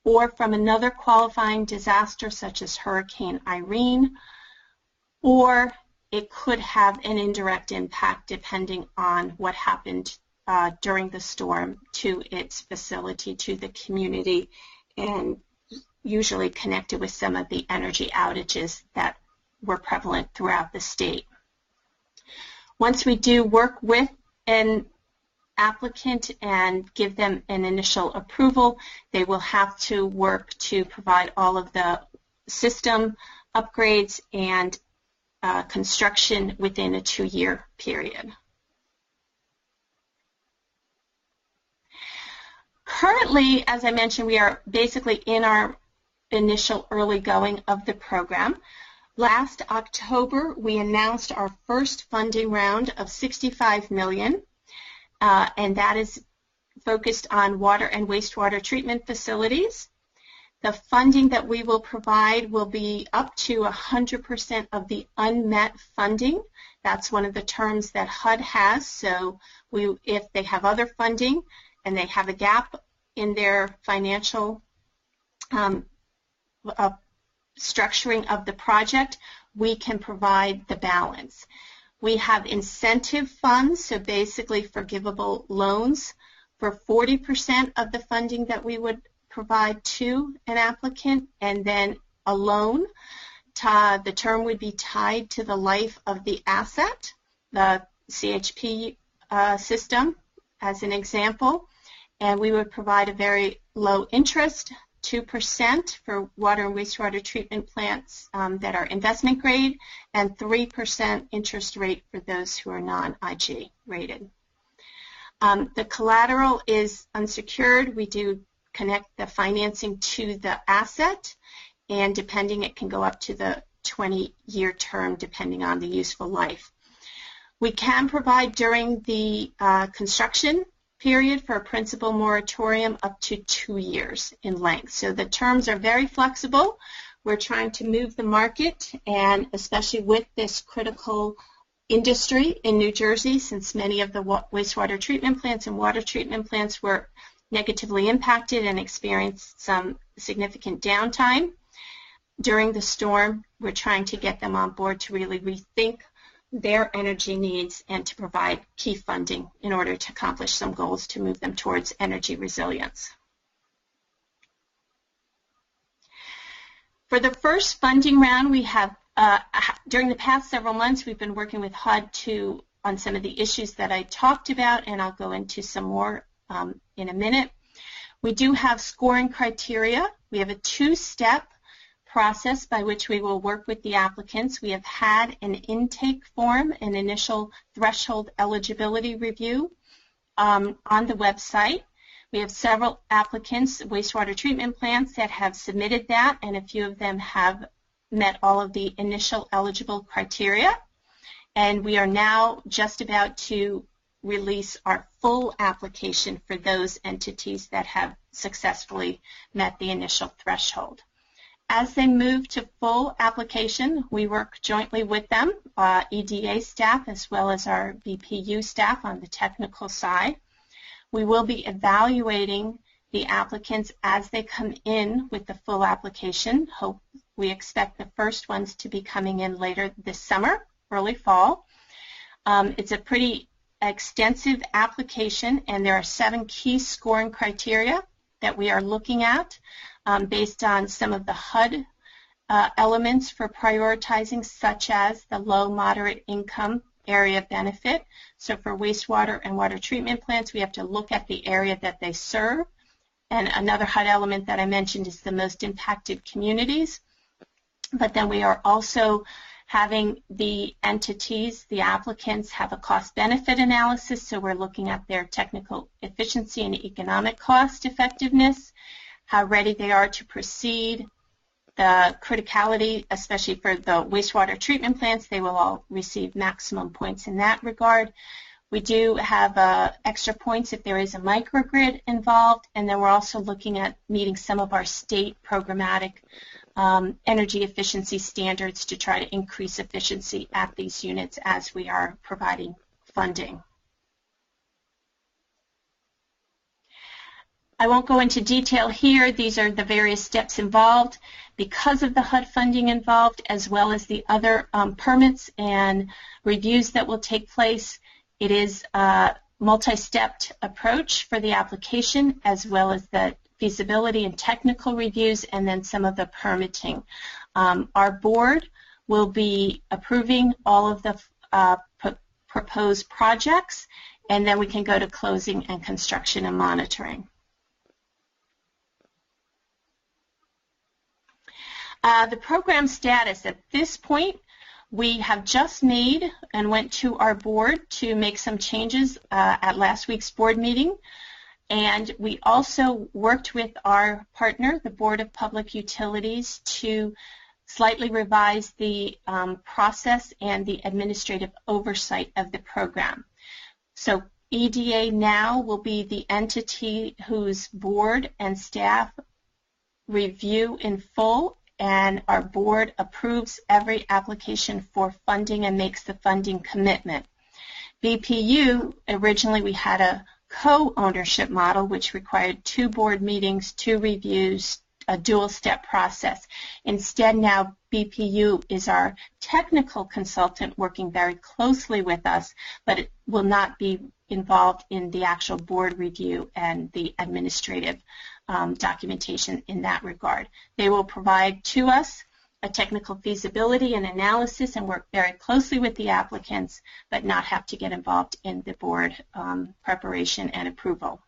or from another qualifying disaster such as Hurricane Irene, or it could have an indirect impact depending on what happened during the storm to its facility, to the community, and usually connected with some of the energy outages that were prevalent throughout the state. Once we do work with an applicant and give them an initial approval, they will have to work to provide all of the system upgrades and construction within a 2-year period. Currently, as I mentioned, we are basically in our initial early going of the program. Last October, we announced our first funding round of $65 million, and that is focused on water and wastewater treatment facilities. The funding that we will provide will be up to 100% of the unmet funding. That's one of the terms that HUD has. So if they have other funding and they have a gap in their financial structuring of the project, we can provide the balance. We have incentive funds, so basically forgivable loans for 40% of the funding that we would provide to an applicant, and then a loan. The term would be tied to the life of the asset, the CHP system as an example, and we would provide a very low interest, 2% for water and wastewater treatment plants that are investment grade, and 3% interest rate for those who are non-IG rated. The collateral is unsecured. We do connect the financing to the asset, and depending, it can go up to the 20-year term depending on the useful life. We can provide during the construction period for a principal moratorium up to 2 years in length. So the terms are very flexible. We're trying to move the market, and especially with this critical industry in New Jersey, since many of the wastewater treatment plants and water treatment plants were negatively impacted and experienced some significant downtime during the storm, we're trying to get them on board to really rethink their energy needs and to provide key funding in order to accomplish some goals to move them towards energy resilience. For the first funding round, we have, during the past several months, we've been working with HUD on some of the issues that I talked about, and I'll go into some more in a minute. We do have scoring criteria. We have a two-step process by which we will work with the applicants. We have had an intake form, an initial threshold eligibility review on the website. We have several applicants, wastewater treatment plants, that have submitted that, and a few of them have met all of the initial eligible criteria. And we are now just about to release our full application for those entities that have successfully met the initial threshold. As they move to full application, we work jointly with them, EDA staff as well as our BPU staff on the technical side. We will be evaluating the applicants as they come in with the full application. We expect the first ones to be coming in later this summer, early fall. It's a pretty extensive application, and there are 7 key scoring criteria that we are looking at based on some of the HUD elements for prioritizing, such as the low, moderate income area of benefit. So for wastewater and water treatment plants, we have to look at the area that they serve. And another HUD element that I mentioned is the most impacted communities. But then we are also having the entities, the applicants, have a cost-benefit analysis. So we're looking at their technical efficiency and economic cost effectiveness, how ready they are to proceed, the criticality, especially for the wastewater treatment plants. They will all receive maximum points in that regard. We do have extra points if there is a microgrid involved, and then we're also looking at meeting some of our state programmatic energy efficiency standards to try to increase efficiency at these units as we are providing funding. I won't go into detail here. These are the various steps involved. Because of the HUD funding involved, as well as the other permits and reviews that will take place, it is a multi-stepped approach for the application, as well as the feasibility and technical reviews, and then some of the permitting. Our board will be approving all of the proposed projects, and then we can go to closing and construction and monitoring. The program status at this point, we have just made and went to our board to make some changes at last week's board meeting. And we also worked with our partner, the Board of Public Utilities, to slightly revise the process and the administrative oversight of the program. So EDA now will be the entity whose board and staff review in full, and our board approves every application for funding and makes the funding commitment. BPU, originally we had a co-ownership model which required 2 board meetings, 2 reviews, a dual-step process. Instead, now BPU is our technical consultant working very closely with us, but it will not be involved in the actual board review and the administrative documentation in that regard. They will provide to us a technical feasibility and analysis and work very closely with the applicants, but not have to get involved in the board preparation and approval.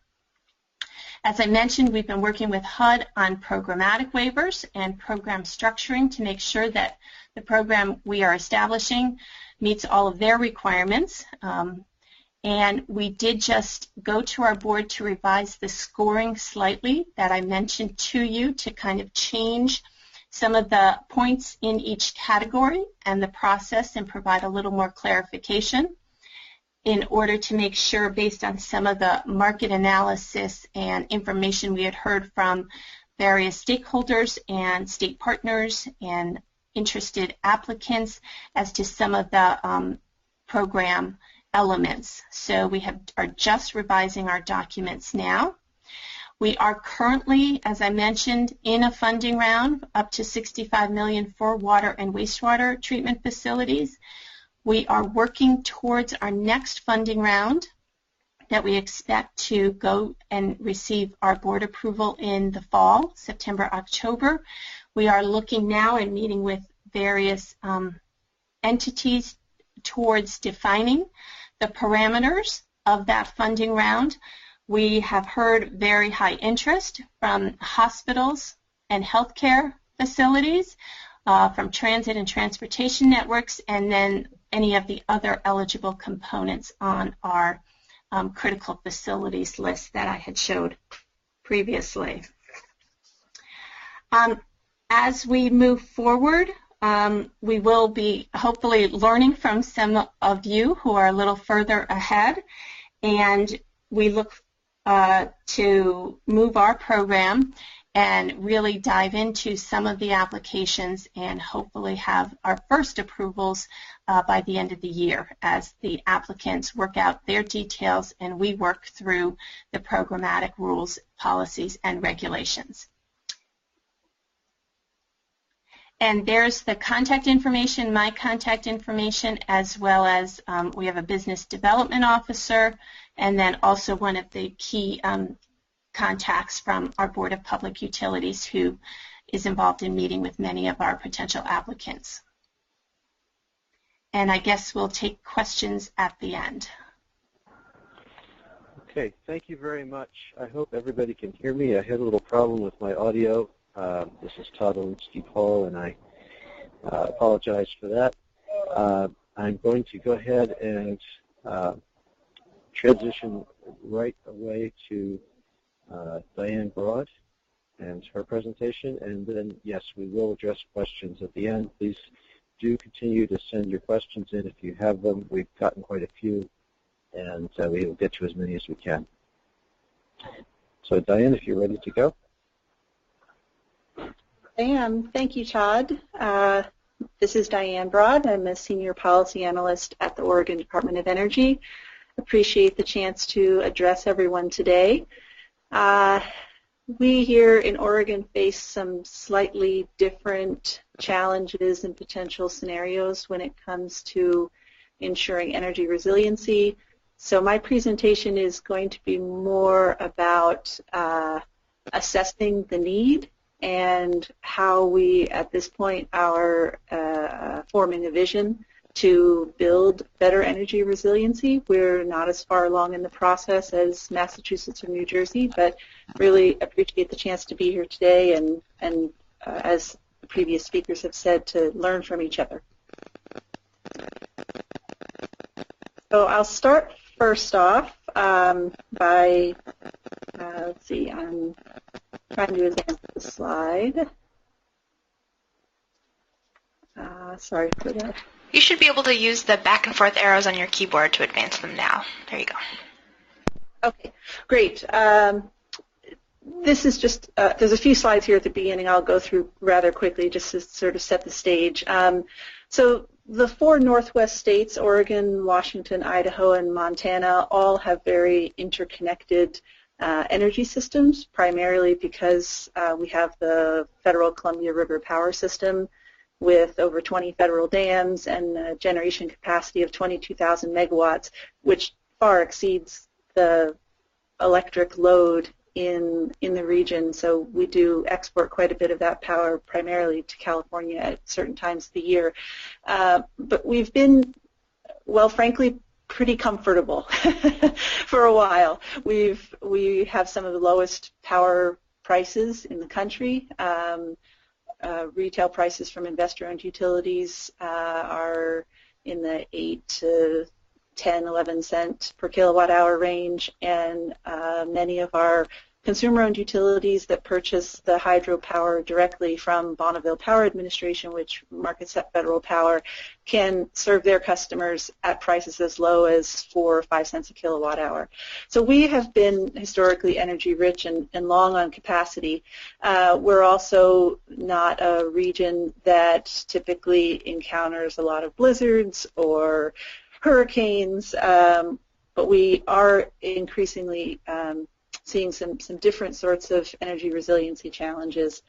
As I mentioned, we've been working with HUD on programmatic waivers and program structuring to make sure that the program we are establishing meets all of their requirements. And we did just go to our board to revise the scoring slightly that I mentioned to you, to kind of change some of the points in each category and the process and provide a little more clarification in order to make sure, based on some of the market analysis and information we had heard from various stakeholders and state partners and interested applicants, as to some of the program elements. So we are just revising our documents now. We are currently, as I mentioned, in a funding round up to $65 million for water and wastewater treatment facilities. We are working towards our next funding round that we expect to go and receive our board approval in the fall, September, October. We are looking now and meeting with various entities towards defining the parameters of that funding round. We have heard very high interest from hospitals and healthcare facilities, from transit and transportation networks, and then any of the other eligible components on our critical facilities list that I had showed previously. As we move forward, we will be hopefully learning from some of you who are a little further ahead, and we look to move our program and really dive into some of the applications and hopefully have our first approvals by the end of the year as the applicants work out their details and we work through the programmatic rules, policies, and regulations. And there's the contact information, my contact information, as well as we have a business development officer, and then also one of the key contacts from our Board of Public Utilities who is involved in meeting with many of our potential applicants. And I guess we'll take questions at the end. Okay, thank you very much. I hope everybody can hear me. I had a little problem with my audio. This is Todd Olinsky-Paul, and I apologize for that. I'm going to go ahead and transition right away to Diane Broad and her presentation, and then, yes, we will address questions at the end. Please do continue to send your questions in if you have them. We've gotten quite a few, and we will get to as many as we can. So, Diane, if you're ready to go. I am. Thank you, Todd. This is Diane Broad. I'm a senior policy analyst at the Oregon Department of Energy. Appreciate the chance to address everyone today. We here in Oregon face some slightly different challenges and potential scenarios when it comes to ensuring energy resiliency. So my presentation is going to be more about assessing the need and how we, at this point, are forming a vision to build better energy resiliency. We're not as far along in the process as Massachusetts or New Jersey, but really appreciate the chance to be here today and as the previous speakers have said, to learn from each other. So I'll start first off by, let's see, I'm trying to advance the slide. Sorry for that. You should be able to use the back and forth arrows on your keyboard to advance them now. There you go. Okay, great. This is just, there's a few slides here at the beginning I'll go through rather quickly just to sort of set the stage. So the 4 Northwest states, Oregon, Washington, Idaho, and Montana, all have very interconnected energy systems, primarily because we have the federal Columbia River power system with over 20 federal dams and a generation capacity of 22,000 megawatts, which far exceeds the electric load in the region. So we do export quite a bit of that power primarily to California at certain times of the year. But we've been, well, frankly, pretty comfortable for a while. We have some of the lowest power prices in the country. Retail prices from investor-owned utilities are in the 8 to 10, 11 cent per kilowatt hour range, and many of our consumer-owned utilities that purchase the hydropower directly from Bonneville Power Administration, which markets that federal power, can serve their customers at prices as low as 4 or 5 cents a kilowatt hour. So we have been historically energy rich and long on capacity. We're also not a region that typically encounters a lot of blizzards or hurricanes, but we are increasingly seeing some different sorts of energy resiliency challenges.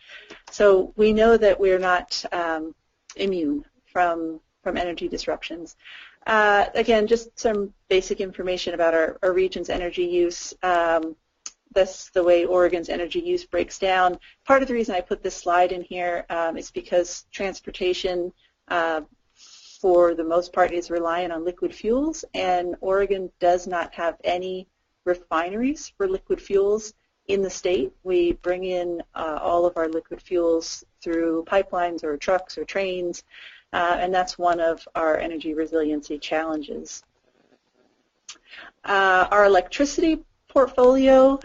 So we know that we're not immune from energy disruptions. Again, just some basic information about our region's energy use. That's the way Oregon's energy use breaks down. Part of the reason I put this slide in here is because transportation, for the most part, is reliant on liquid fuels, and Oregon does not have any refineries for liquid fuels in the state. We bring in all of our liquid fuels through pipelines or trucks or trains, and that's one of our energy resiliency challenges. Our electricity portfolio,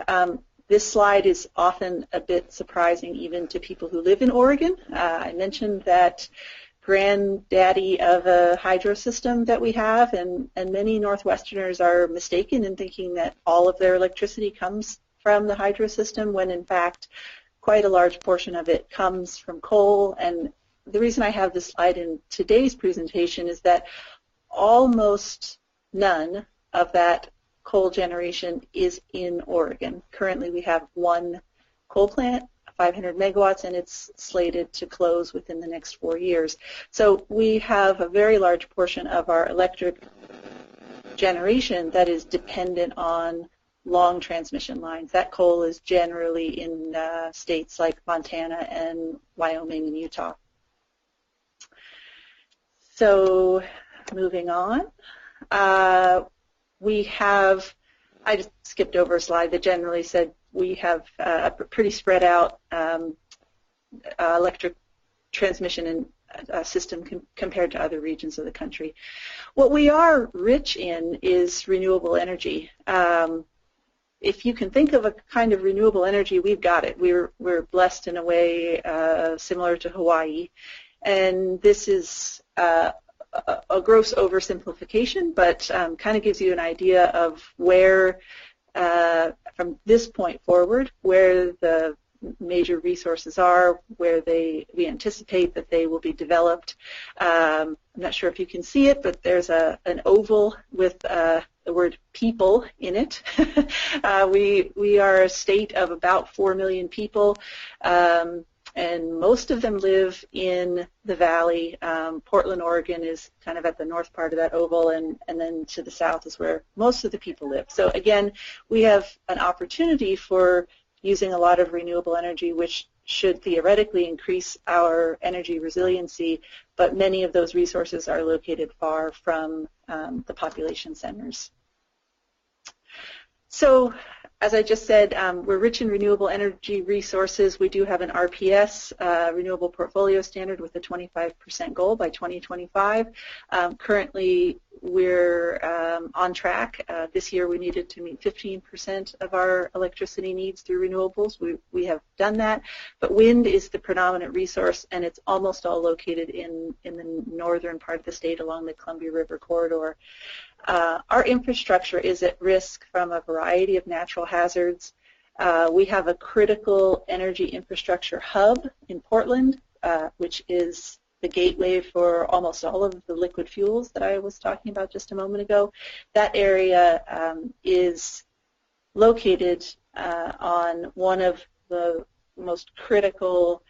this slide is often a bit surprising even to people who live in Oregon. I mentioned that granddaddy of a hydro system that we have, and many Northwesterners are mistaken in thinking that all of their electricity comes from the hydro system, when in fact quite a large portion of it comes from coal. And the reason I have this slide in today's presentation is that almost none of that coal generation is in Oregon. Currently we have one coal plant, 500 megawatts, and it's slated to close within the next 4 years. So we have a very large portion of our electric generation that is dependent on long transmission lines. That coal is generally in states like Montana and Wyoming and Utah. So moving on, we have, I just skipped over a slide that generally said we have a pretty spread out electric transmission and system compared to other regions of the country. What we are rich in is renewable energy. If you can think of a kind of renewable energy, we've got it. We're blessed in a way similar to Hawaii. And this is a gross oversimplification, but kind of gives you an idea of where, from this point forward, where the major resources are, where we anticipate that they will be developed. I'm not sure if you can see it, but there's an oval with the word people in it. We are a state of about 4 million people, and most of them live in the valley. Portland, Oregon is kind of at the north part of that oval, and then to the south is where most of the people live. So again, we have an opportunity for using a lot of renewable energy, which should theoretically increase our energy resiliency, but many of those resources are located far from the population centers. So, as I just said, we're rich in renewable energy resources. We do have an RPS, Renewable Portfolio Standard, with a 25% goal by 2025. Currently, we're on track. This year, we needed to meet 15% of our electricity needs through renewables. We have done that, but wind is the predominant resource, and it's almost all located in the northern part of the state along the Columbia River corridor. Our infrastructure is at risk from a variety of natural hazards. We have a critical energy infrastructure hub in Portland, which is the gateway for almost all of the liquid fuels that I was talking about just a moment ago. That area is located on one of the most critical,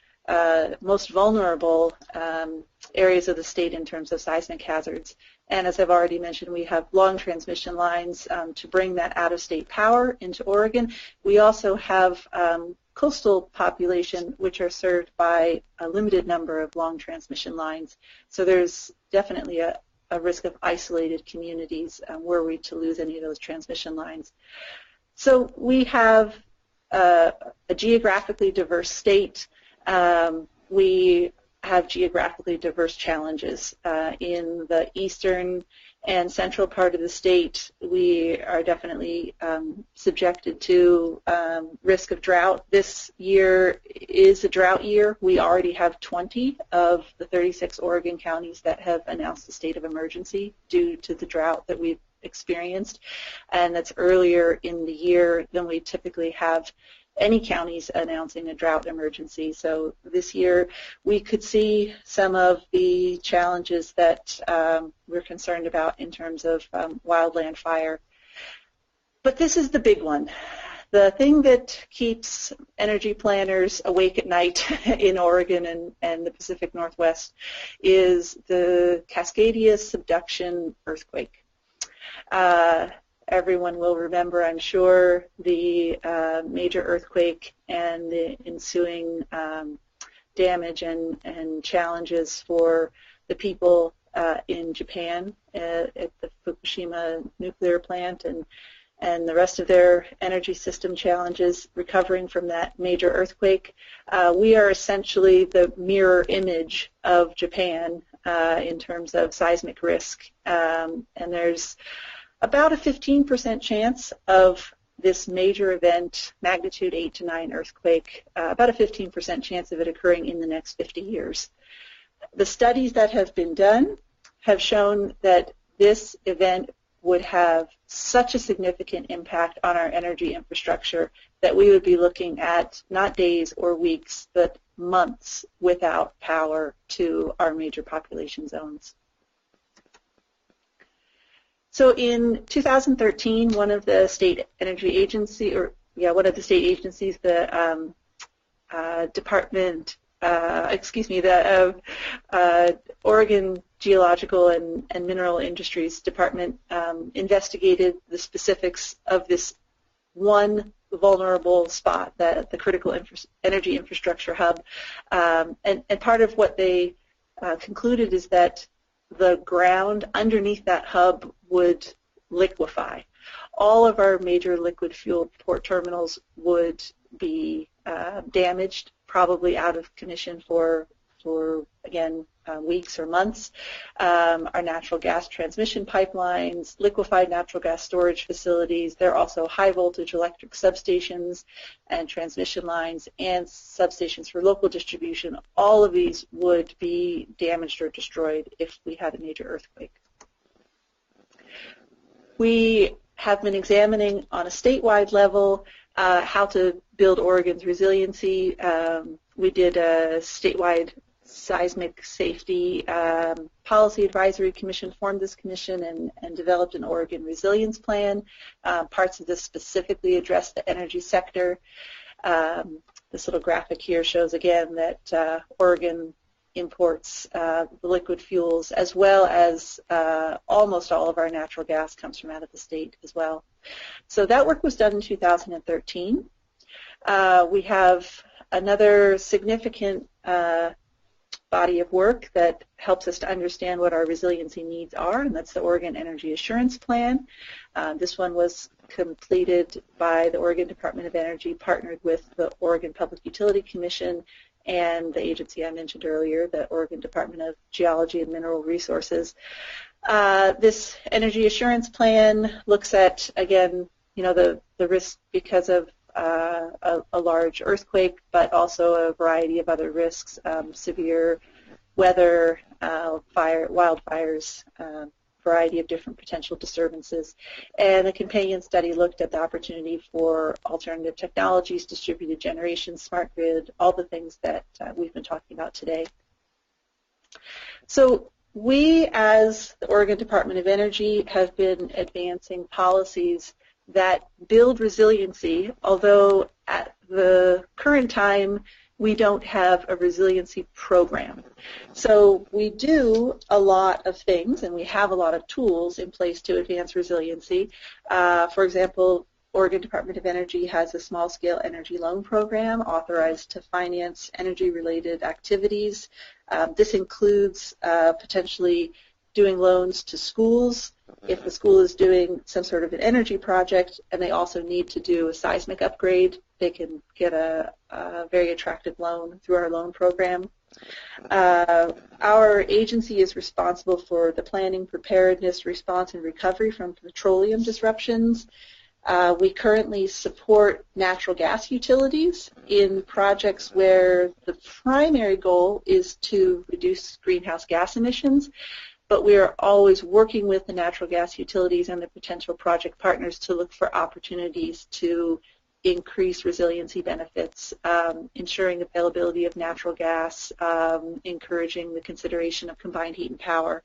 most vulnerable areas of the state in terms of seismic hazards. And as I've already mentioned, we have long transmission lines to bring that out-of-state power into Oregon. We also have coastal population, which are served by a limited number of long transmission lines. So there's definitely a risk of isolated communities were we to lose any of those transmission lines. So we have a geographically diverse state. We have geographically diverse challenges. In the eastern and central part of the state, we are definitely subjected to risk of drought. This year is a drought year. We already have 20 of the 36 Oregon counties that have announced a state of emergency due to the drought that we've experienced, and that's earlier in the year than we typically have any counties announcing a drought emergency. So this year we could see some of the challenges that we're concerned about in terms of wildland fire. But this is the big one. The thing that keeps energy planners awake at night in Oregon and the Pacific Northwest is the Cascadia subduction earthquake. Everyone will remember, I'm sure, the major earthquake and the ensuing damage and challenges for the people in Japan at the Fukushima nuclear plant and the rest of their energy system challenges recovering from that major earthquake. We are essentially the mirror image of Japan in terms of seismic risk. And there's about a 15% chance of this major event, magnitude 8 to 9 earthquake, about a 15% chance of it occurring in the next 50 years. The studies that have been done have shown that this event would have such a significant impact on our energy infrastructure that we would be looking at not days or weeks, but months without power to our major population zones. So in 2013, one of the state energy agency, the Oregon Geological and Mineral Industries Department investigated the specifics of this one vulnerable spot, the critical energy infrastructure hub. And part of what they concluded is that the ground underneath that hub would liquefy. All of our major liquid fuel port terminals would be damaged, probably out of commission for again, weeks or months. Our natural gas transmission pipelines, liquefied natural gas storage facilities, there are also high voltage electric substations and transmission lines and substations for local distribution. All of these would be damaged or destroyed if we had a major earthquake. We have been examining on a statewide level how to build Oregon's resiliency. We did a statewide seismic safety policy advisory commission, formed this commission and developed an Oregon resilience plan. Parts of this specifically address the energy sector. This little graphic here shows again that Oregon imports the liquid fuels, as well as almost all of our natural gas comes from out of the state as well. So that work was done in 2013. We have another significant body of work that helps us to understand what our resiliency needs are, and that's the Oregon Energy Assurance Plan. This one was completed by the Oregon Department of Energy, partnered with the Oregon Public Utility Commission and the agency I mentioned earlier, the Oregon Department of Geology and Mineral Resources. This Energy Assurance Plan looks at, again, the risk because of a large earthquake, but also a variety of other risks, severe weather, wildfires, variety of different potential disturbances. And the companion study looked at the opportunity for alternative technologies, distributed generation, smart grid, all the things that we've been talking about today. So we, as the Oregon Department of Energy, have been advancing policies that build resiliency, although at the current time we don't have a resiliency program. So we do a lot of things and we have a lot of tools in place to advance resiliency. For example, Oregon Department of Energy has a small-scale energy loan program authorized to finance energy-related activities. This includes potentially doing loans to schools if the school is doing some sort of an energy project and they also need to do a seismic upgrade. They can get a very attractive loan through our loan program. Our agency is responsible for the planning, preparedness, response, and recovery from petroleum disruptions. We currently support natural gas utilities in projects where the primary goal is to reduce greenhouse gas emissions, but we are always working with the natural gas utilities and the potential project partners to look for opportunities to increase resiliency benefits, ensuring availability of natural gas, encouraging the consideration of combined heat and power.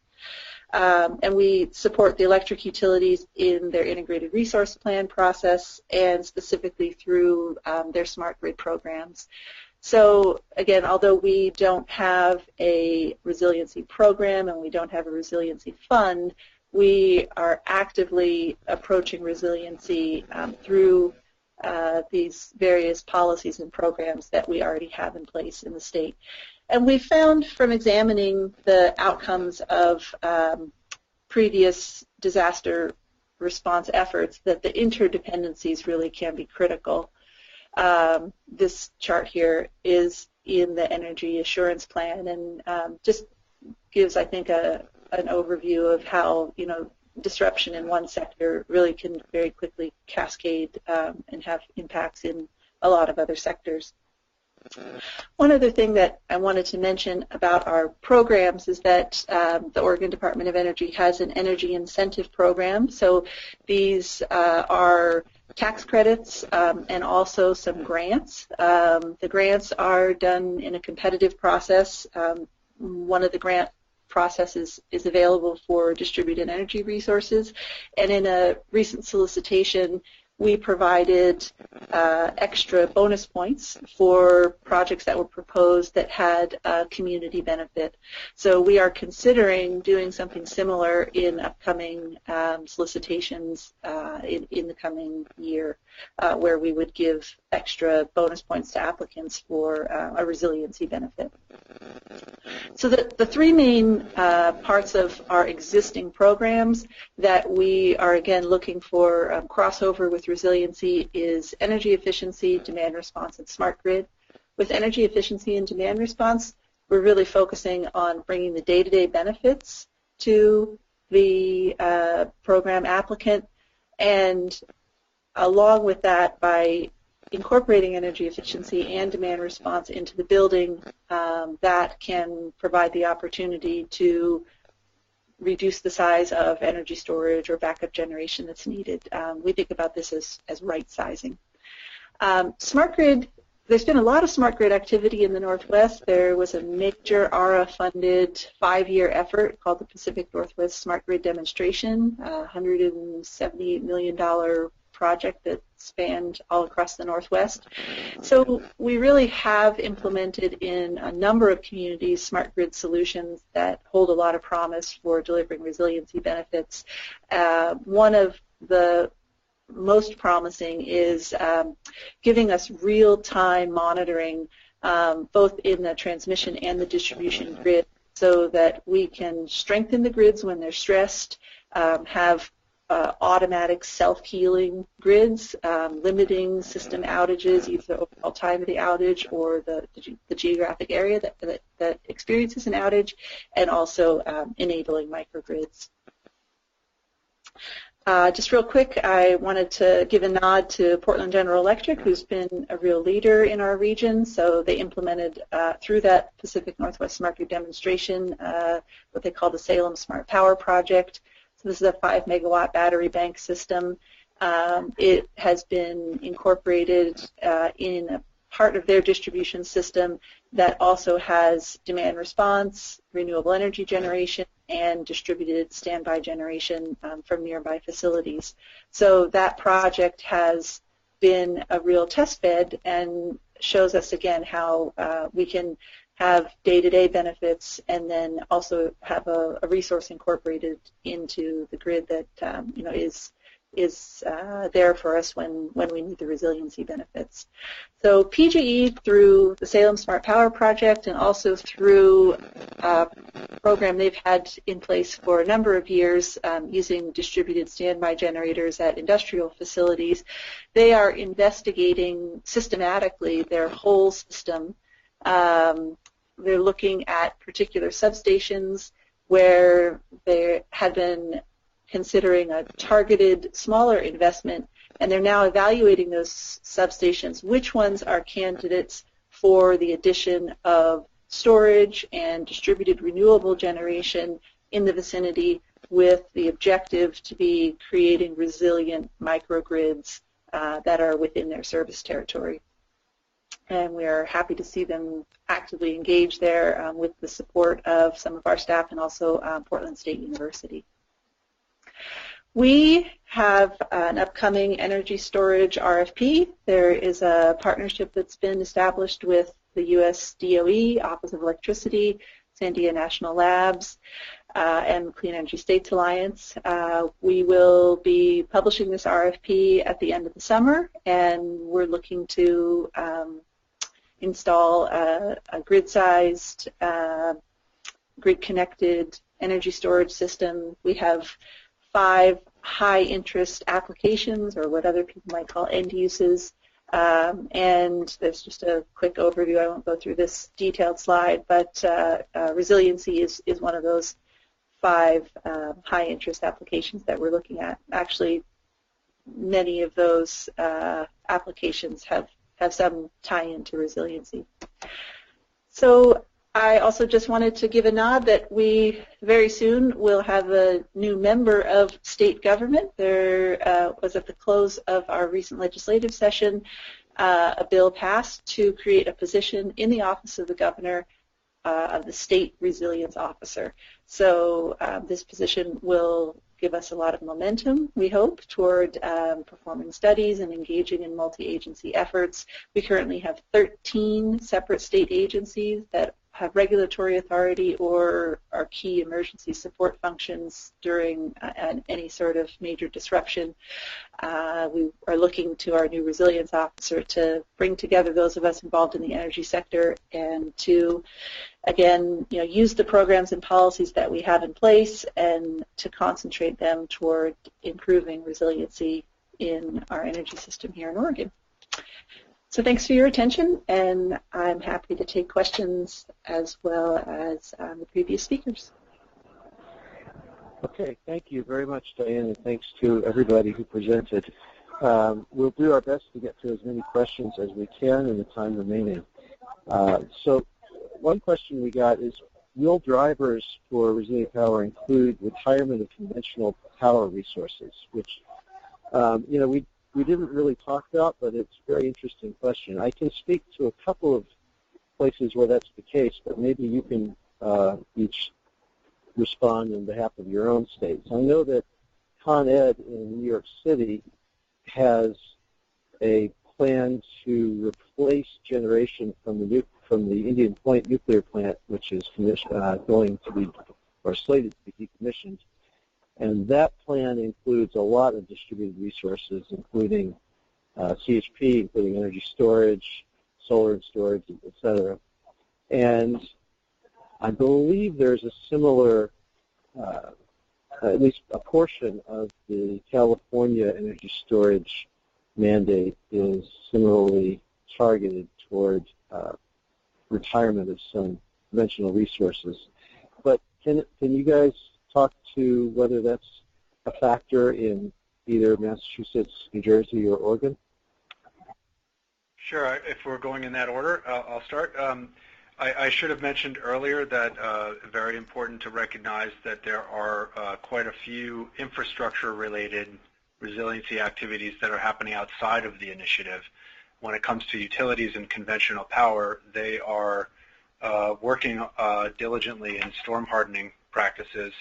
And we support the electric utilities in their integrated resource plan process and specifically through their smart grid programs. So again, although we don't have a resiliency program and we don't have a resiliency fund, we are actively approaching resiliency through these various policies and programs that we already have in place in the state. And we found from examining the outcomes of previous disaster response efforts that the interdependencies really can be critical. This chart here is in the Energy Assurance Plan and just gives, I think, an overview of how, disruption in one sector really can very quickly cascade and have impacts in a lot of other sectors. One other thing that I wanted to mention about our programs is that the Oregon Department of Energy has an energy incentive program. So these are tax credits and also some grants. The grants are done in a competitive process. One of the grant processes is available for distributed energy resources, and in a recent solicitation we provided extra bonus points for projects that were proposed that had a community benefit. So we are considering doing something similar in upcoming solicitations in the coming year, where we would give extra bonus points to applicants for a resiliency benefit. So the three main parts of our existing programs that we are again looking for crossover with resiliency is energy efficiency, demand response, and smart grid. With energy efficiency and demand response, we're really focusing on bringing the day-to-day benefits to the program applicant, and along with that, by incorporating energy efficiency and demand response into the building, that can provide the opportunity to reduce the size of energy storage or backup generation that's needed. We think about this as right sizing. Smart grid, there's been a lot of smart grid activity in the Northwest. There was a major ARRA-funded 5-year effort called the Pacific Northwest Smart Grid Demonstration, $178 million project that spanned all across the Northwest. So we really have implemented in a number of communities smart grid solutions that hold a lot of promise for delivering resiliency benefits. One of the most promising is giving us real-time monitoring both in the transmission and the distribution grid so that we can strengthen the grids when they're stressed, have automatic self-healing grids, limiting system outages, either the overall time of the outage or the geographic area that experiences an outage, and also enabling microgrids. Just real quick, I wanted to give a nod to Portland General Electric, who's been a real leader in our region. So they implemented through that Pacific Northwest Smart Grid Demonstration what they call the Salem Smart Power Project. So this is a 5-megawatt battery bank system. It has been incorporated in a part of their distribution system that also has demand response, renewable energy generation, and distributed standby generation from nearby facilities. So that project has been a real test bed and shows us again how we can have day-to-day benefits and then also have a resource incorporated into the grid that is there for us when we need the resiliency benefits. So PGE, through the Salem Smart Power Project and also through a program they've had in place for a number of years using distributed standby generators at industrial facilities, they are investigating systematically their whole system. They're looking at particular substations where they had been considering a targeted smaller investment, and they're now evaluating those substations, which ones are candidates for the addition of storage and distributed renewable generation in the vicinity, with the objective to be creating resilient microgrids that are within their service territory. and we are happy to see them actively engaged there with the support of some of our staff and also Portland State University. We have an upcoming energy storage RFP. There is a partnership that's been established with the U.S. DOE, Office of Electricity, Sandia National Labs, and Clean Energy States Alliance. We will be publishing this RFP at the end of the summer, and we're looking to install a grid-sized, grid-connected energy storage system. We have 5 high-interest applications, or what other people might call end uses. And there's just a quick overview. I won't go through this detailed slide, but resiliency is one of those 5 high-interest applications that we're looking at. Actually, many of those applications have some tie-in to resiliency. So I also just wanted to give a nod that we very soon will have a new member of state government. There was at the close of our recent legislative session a bill passed to create a position in the office of the governor of the state resilience officer. So this position will give us a lot of momentum, we hope, toward performing studies and engaging in multi-agency efforts. We currently have 13 separate state agencies that have regulatory authority or are key emergency support functions during any sort of major disruption. We are looking to our new resilience officer to bring together those of us involved in the energy sector and to, again, use the programs and policies that we have in place and to concentrate them toward improving resiliency in our energy system here in Oregon. So thanks for your attention, and I'm happy to take questions as well as the previous speakers. Okay, thank you very much, Diane, and thanks to everybody who presented. We'll do our best to get to as many questions as we can in the time remaining. So one question we got is, will drivers for resilient power include retirement of conventional power resources, which, we didn't really talk about, but it's a very interesting question. I can speak to a couple of places where that's the case, but maybe you can each respond on behalf of your own states. I know that Con Ed in New York City has a plan to replace generation from the Indian Point nuclear plant, which is going to be, or slated to be decommissioned. And that plan includes a lot of distributed resources, including CHP, including energy storage, solar and storage, et cetera. And I believe there's a similar, at least a portion of the California energy storage mandate is similarly targeted toward retirement of some conventional resources. But can you guys talk to whether that's a factor in either Massachusetts, New Jersey, or Oregon? Sure. If we're going in that order, I'll start. I should have mentioned earlier that very important to recognize that there are quite a few infrastructure-related resiliency activities that are happening outside of the initiative. When it comes to utilities and conventional power, they are working diligently in storm hardening practices,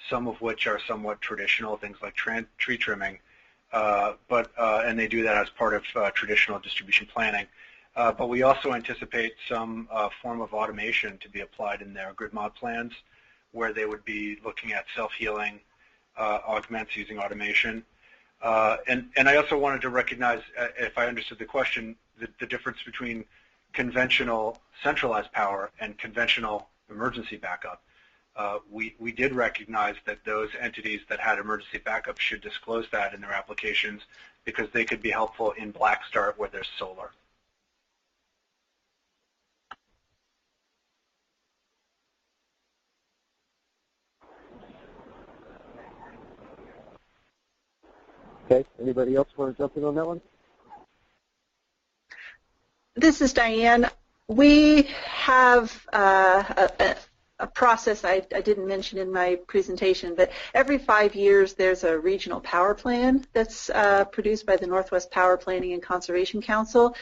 some of which are somewhat traditional, things like tree trimming, and they do that as part of traditional distribution planning. But we also anticipate some form of automation to be applied in their grid mod plans, where they would be looking at self-healing augments using automation. And I also wanted to recognize, if I understood the question, the difference between conventional centralized power and conventional emergency backup. We did recognize that those entities that had emergency backup should disclose that in their applications because they could be helpful in black start where there's solar. Okay, anybody else want to jump in on that one? This is Diane. We have a a process I didn't mention in my presentation, but every 5 years there's a regional power plan that's produced by the Northwest Power Planning and Conservation Council.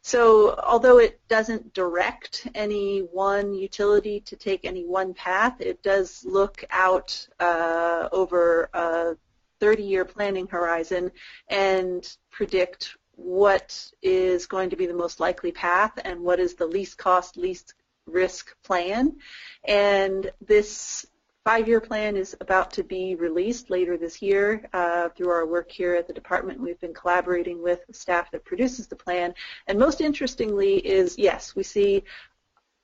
So although it doesn't direct any one utility to take any one path, it does look out over a 30-year planning horizon and predict what is going to be the most likely path and what is the least cost, least risk plan. And this 5-year plan is about to be released later this year through our work here at the department. We've been collaborating with the staff that produces the plan. And most interestingly is, yes, we see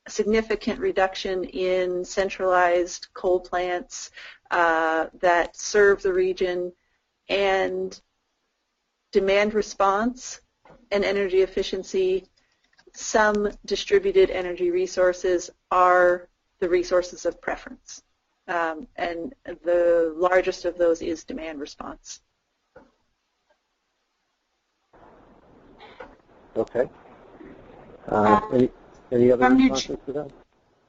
a significant reduction in centralized coal plants that serve the region, and demand response and energy efficiency. Some distributed energy resources are the resources of preference, and the largest of those is demand response. Okay. Any other responses to that?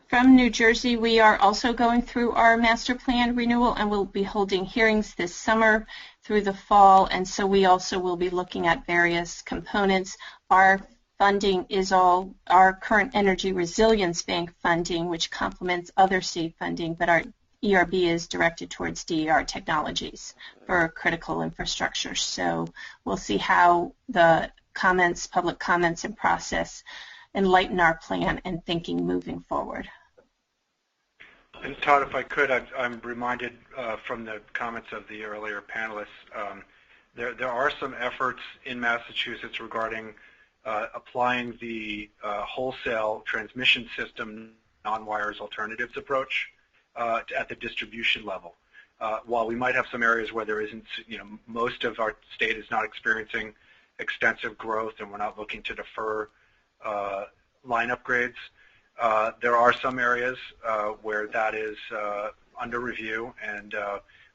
From New Jersey, we are also going through our master plan renewal, and we'll be holding hearings this summer through the fall, and so we also will be looking at various components. Our funding is all our current Energy Resilience Bank funding, which complements other state funding, but our ERB is directed towards DER technologies for critical infrastructure. So we'll see how the comments, public comments and process enlighten our plan and thinking moving forward. And Todd, if I could, I'm reminded from the comments of the earlier panelists, there are some efforts in Massachusetts regarding applying the wholesale transmission system non-wires alternatives approach at the distribution level. While we might have some areas where there isn't, most of our state is not experiencing extensive growth and we're not looking to defer line upgrades, there are some areas where that is under review, and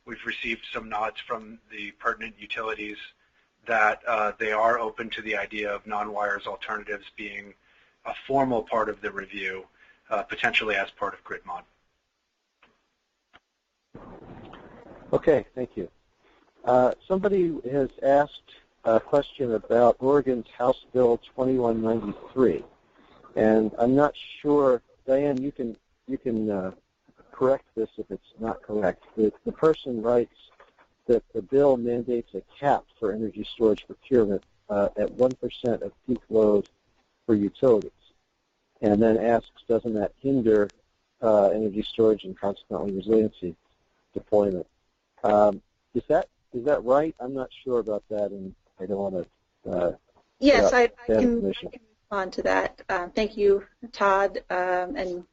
we've received some nods from the pertinent utilities that they are open to the idea of non-wires alternatives being a formal part of the review, potentially as part of grid mod. Okay, thank you. Somebody has asked a question about Oregon's House Bill 2193, and I'm not sure, Diane, you can correct this if it's not correct. The person writes that the bill mandates a cap for energy storage procurement at 1% of peak load for utilities, and then asks, doesn't that hinder energy storage and consequently resiliency deployment? Is that right? I'm not sure about that, and I don't want to. Yes, I can respond to that. Thank you, Todd, and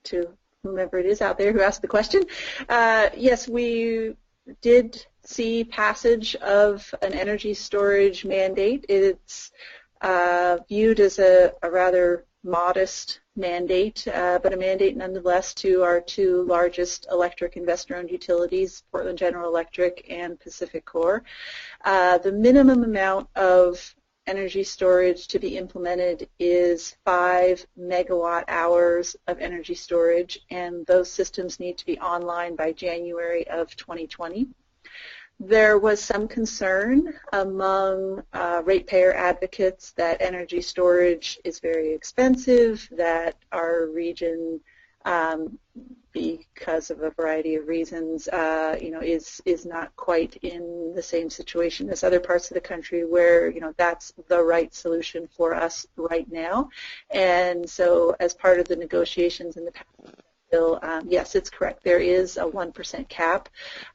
to whomever it is out there who asked the question. Yes, we did see passage of an energy storage mandate. It's viewed as a rather modest mandate, but a mandate nonetheless to our two largest electric investor-owned utilities, Portland General Electric and Pacific Core. The minimum amount of energy storage to be implemented is 5 megawatt hours of energy storage, and those systems need to be online by January of 2020. There was some concern among ratepayer advocates that energy storage is very expensive, that our region, because of a variety of reasons, is not quite in the same situation as other parts of the country where, that's the right solution for us right now. And so as part of the negotiations in the past, yes, it's correct. There is a 1% cap.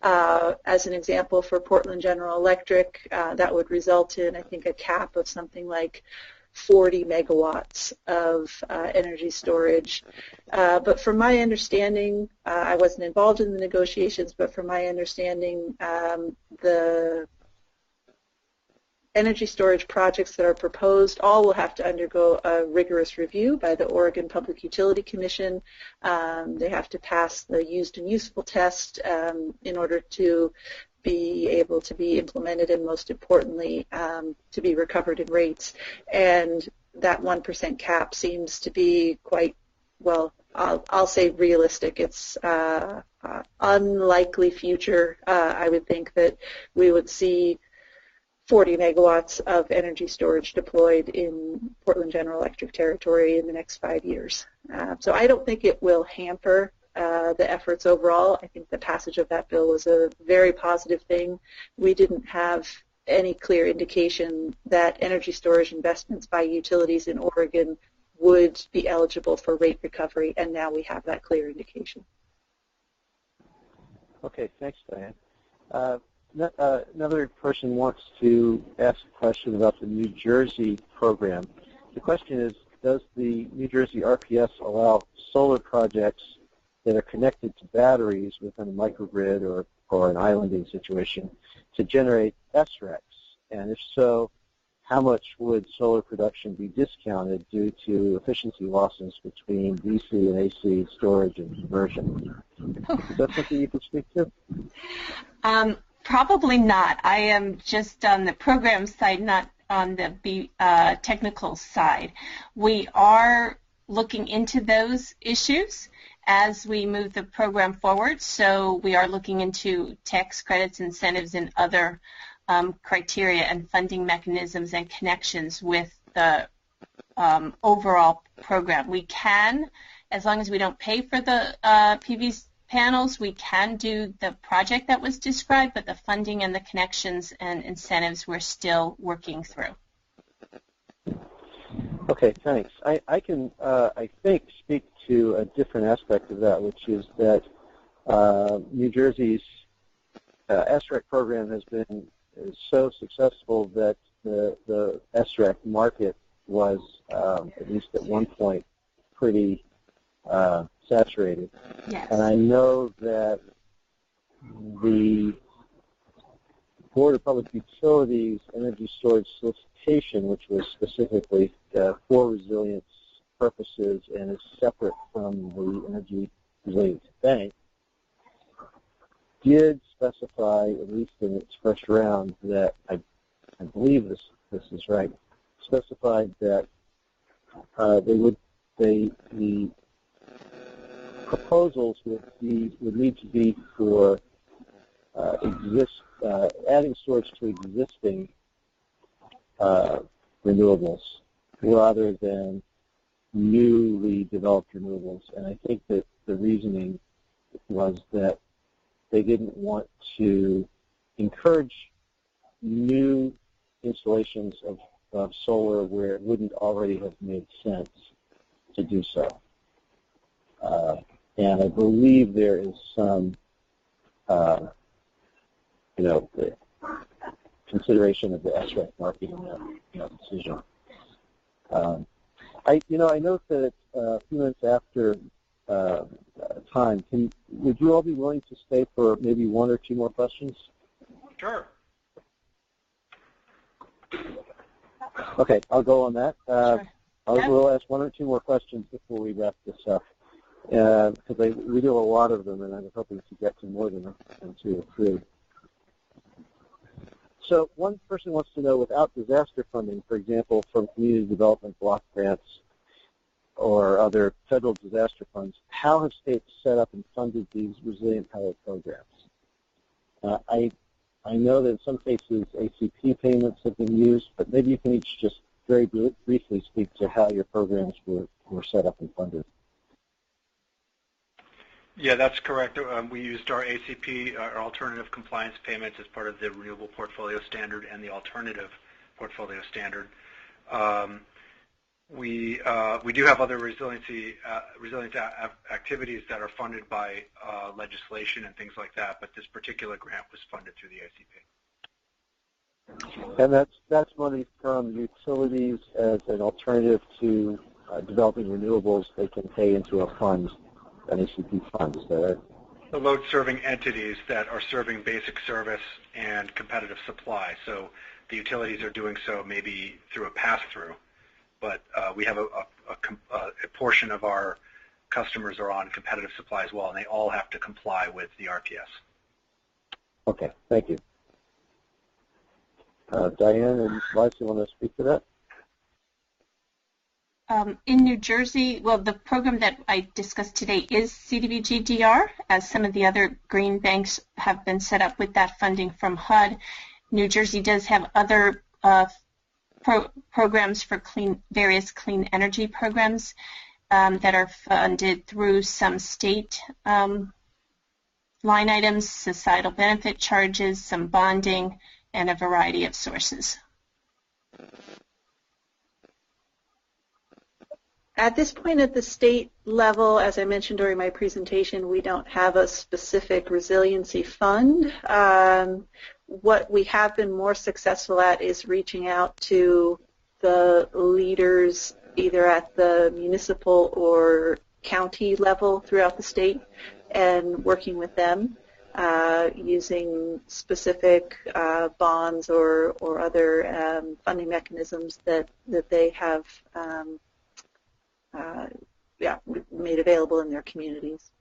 As an example, for Portland General Electric, that would result in, I think, a cap of something like 40 megawatts of energy storage. But from my understanding, I wasn't involved in the negotiations, but from my understanding, the energy storage projects that are proposed all will have to undergo a rigorous review by the Oregon Public Utility Commission. They have to pass the used and useful test in order to be able to be implemented, and most importantly, to be recovered in rates. And that 1% cap seems to be quite well I'll say realistic. It's unlikely future. I would think that we would see 40 megawatts of energy storage deployed in Portland General Electric territory in the next 5 years. So I don't think it will hamper the efforts overall. I think the passage of that bill was a very positive thing. We didn't have any clear indication that energy storage investments by utilities in Oregon would be eligible for rate recovery, and now we have that clear indication. Okay, thanks, Diane. Another person wants to ask a question about the New Jersey program. The question is, does the New Jersey RPS allow solar projects that are connected to batteries within a microgrid or an islanding situation to generate SRECs? And if so, how much would solar production be discounted due to efficiency losses between DC and AC storage and conversion? Is that something you can speak to? Probably not. I am just on the program side, not on the technical side. We are looking into those issues as we move the program forward. So we are looking into tax credits, incentives, and other criteria and funding mechanisms and connections with the overall program. We can, as long as we don't pay for the PV panels, we can do the project that was described, but the funding and the connections and incentives we're still working through. Okay, thanks. I can, I think, speak to a different aspect of that, which is that New Jersey's SREC program has been so successful that the SREC market was, at least at one point, pretty saturated. Yes. And I know that the Board of Public Utilities energy storage solicitation, which was specifically for resilience purposes and is separate from the Energy Resilience Bank, did specify, at least in its first round, that I believe this is right, specified that the proposals would need to be for adding storage to existing renewables rather than newly developed renewables. And I think that the reasoning was that they didn't want to encourage new installations of solar where it wouldn't already have made sense to do so. And I believe there is some, the consideration of the SREC market in that decision. I note that a few minutes after time, would you all be willing to stay for maybe one or two more questions? Sure. Okay, I'll go on that. Sure. We'll ask one or two more questions before we wrap this up, because we do a lot of them, and I'm hoping to get to more than two or three. So one person wants to know, without disaster funding, for example, from community development block grants or other federal disaster funds, how have states set up and funded these resilient power programs? I know that in some cases ACP payments have been used, but maybe you can each just very briefly speak to how your programs were set up and funded. Yeah, that's correct. We used our ACP, our alternative compliance payments, as part of the Renewable Portfolio Standard and the Alternative Portfolio Standard. We do have other resilient activities that are funded by legislation and things like that, but this particular grant was funded through the ACP. And that's money from utilities as an alternative to developing renewables. They can pay into a fund, an ACP fund. Is that right? The load-serving entities that are serving basic service and competitive supply. So the utilities are doing so maybe through a pass-through, but we have a portion of our customers are on competitive supply as well, and they all have to comply with the RPS. Okay, thank you. Diane and Liza, want to speak to that? in New Jersey, well, the program that I discussed today is CDBG-DR, as some of the other green banks have been set up with that funding from HUD. New Jersey does have other programs for various clean energy programs that are funded through some state line items, societal benefit charges, some bonding, and a variety of sources. At this point at the state level, as I mentioned during my presentation, we don't have a specific resiliency fund. What we have been more successful at is reaching out to the leaders either at the municipal or county level throughout the state and working with them using specific bonds or other funding mechanisms that they have made available in their communities.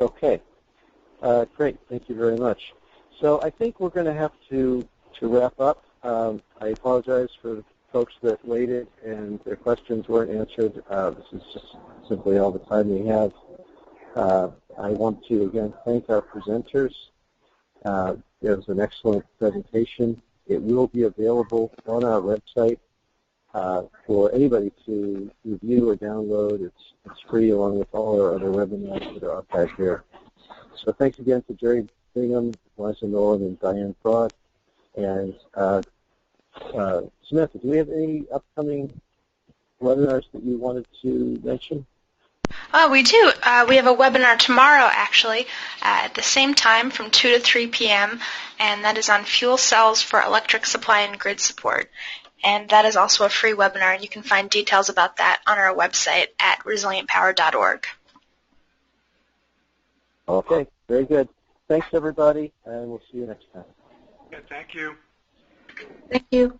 Okay, great. Thank you very much. So I think we're going to have to wrap up. I apologize for the folks that waited and their questions weren't answered. This is just simply all the time we have. I want to again thank our presenters. It was an excellent presentation. It will be available on our website for anybody to review or download. It's free along with all our other webinars that are archived here. So thanks again to Gerry, Bingham, Liza, Nolan, and Diane. And Samantha, do we have any upcoming webinars that you wanted to mention? We do. We have a webinar tomorrow, actually, at the same time from 2 to 3 p.m., and that is on fuel cells for electric supply and grid support. And that is also a free webinar, and you can find details about that on our website at resilientpower.org. Okay, very good. Thanks, everybody, and we'll see you next time. Good, thank you. Thank you.